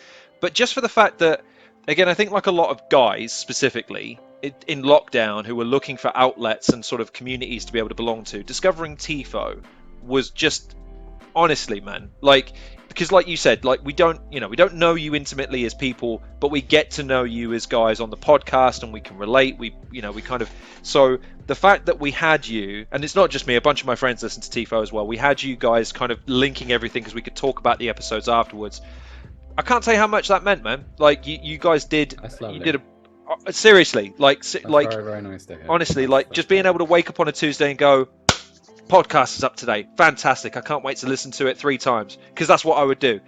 A: but just for the fact that, again, I think like a lot of guys specifically in lockdown who were looking for outlets and sort of communities to be able to belong to, discovering TIFO was just, honestly, man, because like you said, we don't know you intimately as people, but we get to know you as guys on the podcast, and we can relate. So the fact that we had you, and it's not just me, a bunch of my friends listen to TIFO as well. We had you guys kind of linking everything because we could talk about the episodes afterwards. I can't tell you how much that meant, man. You guys did. You did seriously, very, very nice to hear. Honestly, just being able to wake up on a Tuesday and go, podcast is up today, fantastic, I can't wait to listen to it 3 times, because that's what I would do,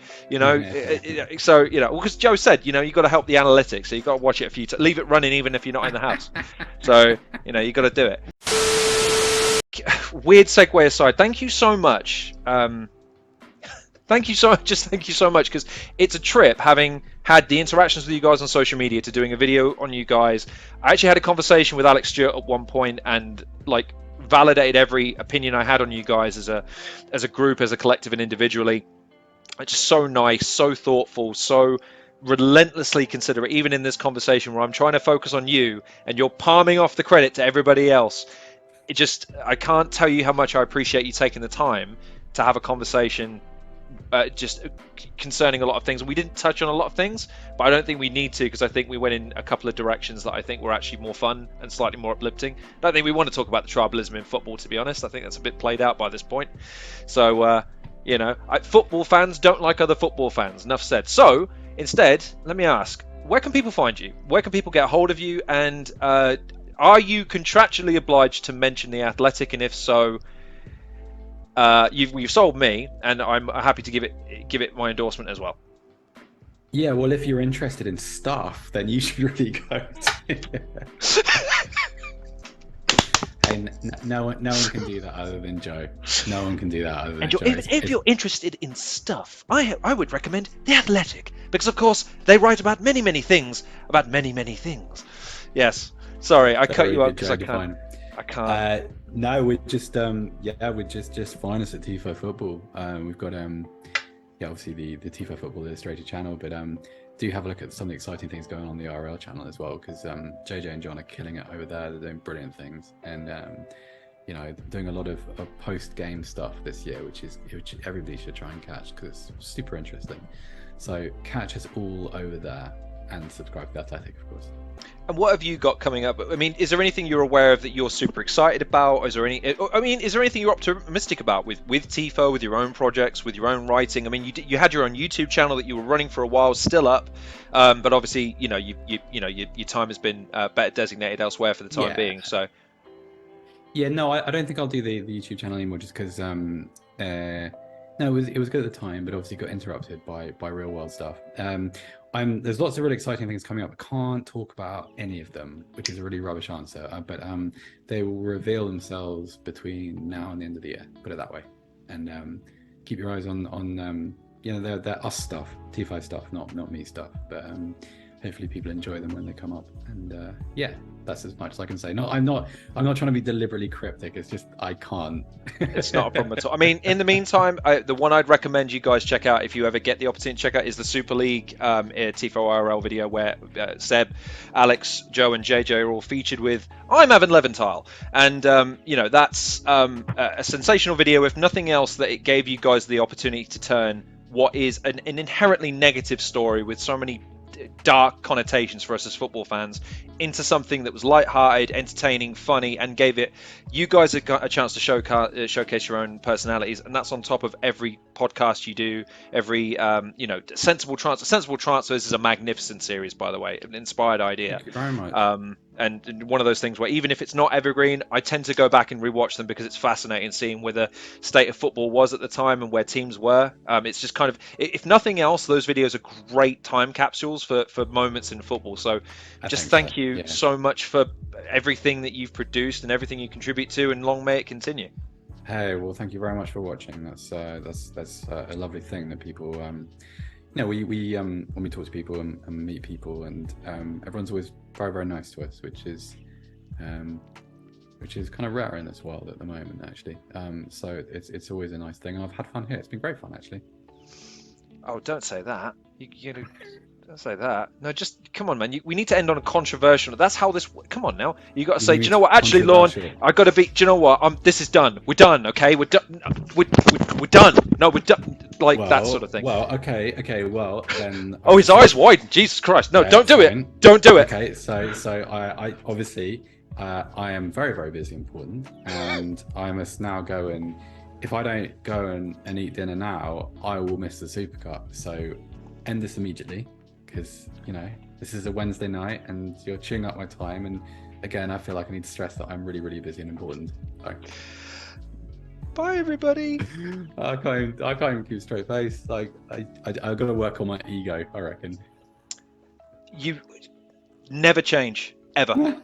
A: so because Joe said, you got to help the analytics, so you got to watch it a few times, leave it running even if you're not in the house, so you got to do it. Weird segue aside, thank you so much, thank you so much, because it's a trip having had the interactions with you guys on social media to doing a video on you guys. I actually had a conversation with Alex Stewart at one point, and validated every opinion I had on you guys as a group, as a collective, and individually. It's just so nice, so thoughtful, so relentlessly considerate, even in this conversation where I'm trying to focus on you and you're palming off the credit to everybody else. I can't tell you how much I appreciate you taking the time to have a conversation just concerning a lot of things. We didn't touch on a lot of things, but I don't think we need to, because I think we went in a couple of directions that I think were actually more fun and slightly more uplifting. I don't think we want to talk about the tribalism in football, to be honest. I think that's a bit played out by this point. So football fans don't like other football fans, enough said. So instead, let me ask, where can people find you? Where can people get a hold of you? And are you contractually obliged to mention the Athletic? And if so, you've sold me, and I'm happy to give it my endorsement as well.
B: Yeah, well, if you're interested in stuff, then you should really go to And no one can do that other than Joe. No one can do that other than
A: And
B: Joe.
A: if you're interested in stuff, I would recommend The Athletic, because of course they write about many things, about many things. Yes. Sorry, I cut you up because I can't.
B: No, we're just we're just find us at TIFO Football. We've got obviously the TIFO Football Illustrated channel, but do have a look at some of the exciting things going on the RL channel as well, because JJ and John are killing it over there. They're doing brilliant things, and doing a lot of post-game stuff this year, which everybody should try and catch because it's super interesting. So catch us all over there and subscribe to The Athletic, of course.
A: And what have you got coming up? I mean, is there anything you're aware of that you're super excited about? Is there anything you're optimistic about with TIFO, with your own projects, with your own writing? I mean, you had your own YouTube channel that you were running for a while, still up, but obviously, your time has been better designated elsewhere for the time being. So,
B: no, I don't think I'll do the YouTube channel anymore, just because no, it was good at the time, but obviously got interrupted by real world stuff. There's lots of really exciting things coming up. I can't talk about any of them, which is a really rubbish answer. But they will reveal themselves between now and the end of the year. Put it that way. And keep your eyes on they're us stuff, TIFO stuff, not me stuff. But hopefully people enjoy them when they come up. And that's as much as I can say. I'm not trying to be deliberately cryptic. It's just I can't.
A: It's not a problem at all. I mean, in the meantime, the one I'd recommend you guys check out if you ever get the opportunity to check out is the Super League TIFO IRL video where Seb, Alex, Joe, and JJ are all featured with I'm Evan Leventhal, and that's a sensational video. If nothing else, that it gave you guys the opportunity to turn what is an inherently negative story with so many dark connotations for us as football fans into something that was light-hearted, entertaining, funny, and gave you guys a chance to showcase your own personalities. And that's on top of every podcast you do, every sensible transfers is a magnificent series, by the way, an inspired idea.
B: Thank you very much.
A: And one of those things where even if it's not evergreen, I tend to go back and rewatch them because it's fascinating seeing where the state of football was at the time and where teams were. It's just kind of, if nothing else, those videos are great time capsules for moments in football. So just thank you so much for everything that you've produced and everything you contribute to, and long may it continue.
B: Hey, well, thank you very much for watching. That's a lovely thing that people we when we talk to people and meet people, and everyone's always very, very nice to us, which is kind of rare in this world at the moment, actually. So it's always a nice thing, and I've had fun here. It's been great fun, actually.
A: Oh, don't say that. Don't say that. No, just come on, man. We need to end on a controversial. That's how this. Come on now. You got to say, do you know what? Actually, Lorne, I got to be. Do you know what? This is done. We're done. Okay, we're done. We're done. No, we're done. That sort of thing.
B: Well, okay. Well, then.
A: Oh, his eyes widen. Jesus Christ! No, don't do it. Don't do it.
B: Okay, so I obviously I am very, very busy and important, and I must now go and. If I don't go and eat dinner now, I will miss the Super Cup. So end this immediately, because this is a Wednesday night and you're chewing up my time, and again I feel like I need to stress that I'm really, really busy and important. So.
A: Bye everybody.
B: I can't even keep a straight face. Like I've got to work on my ego, I reckon.
A: You never change ever.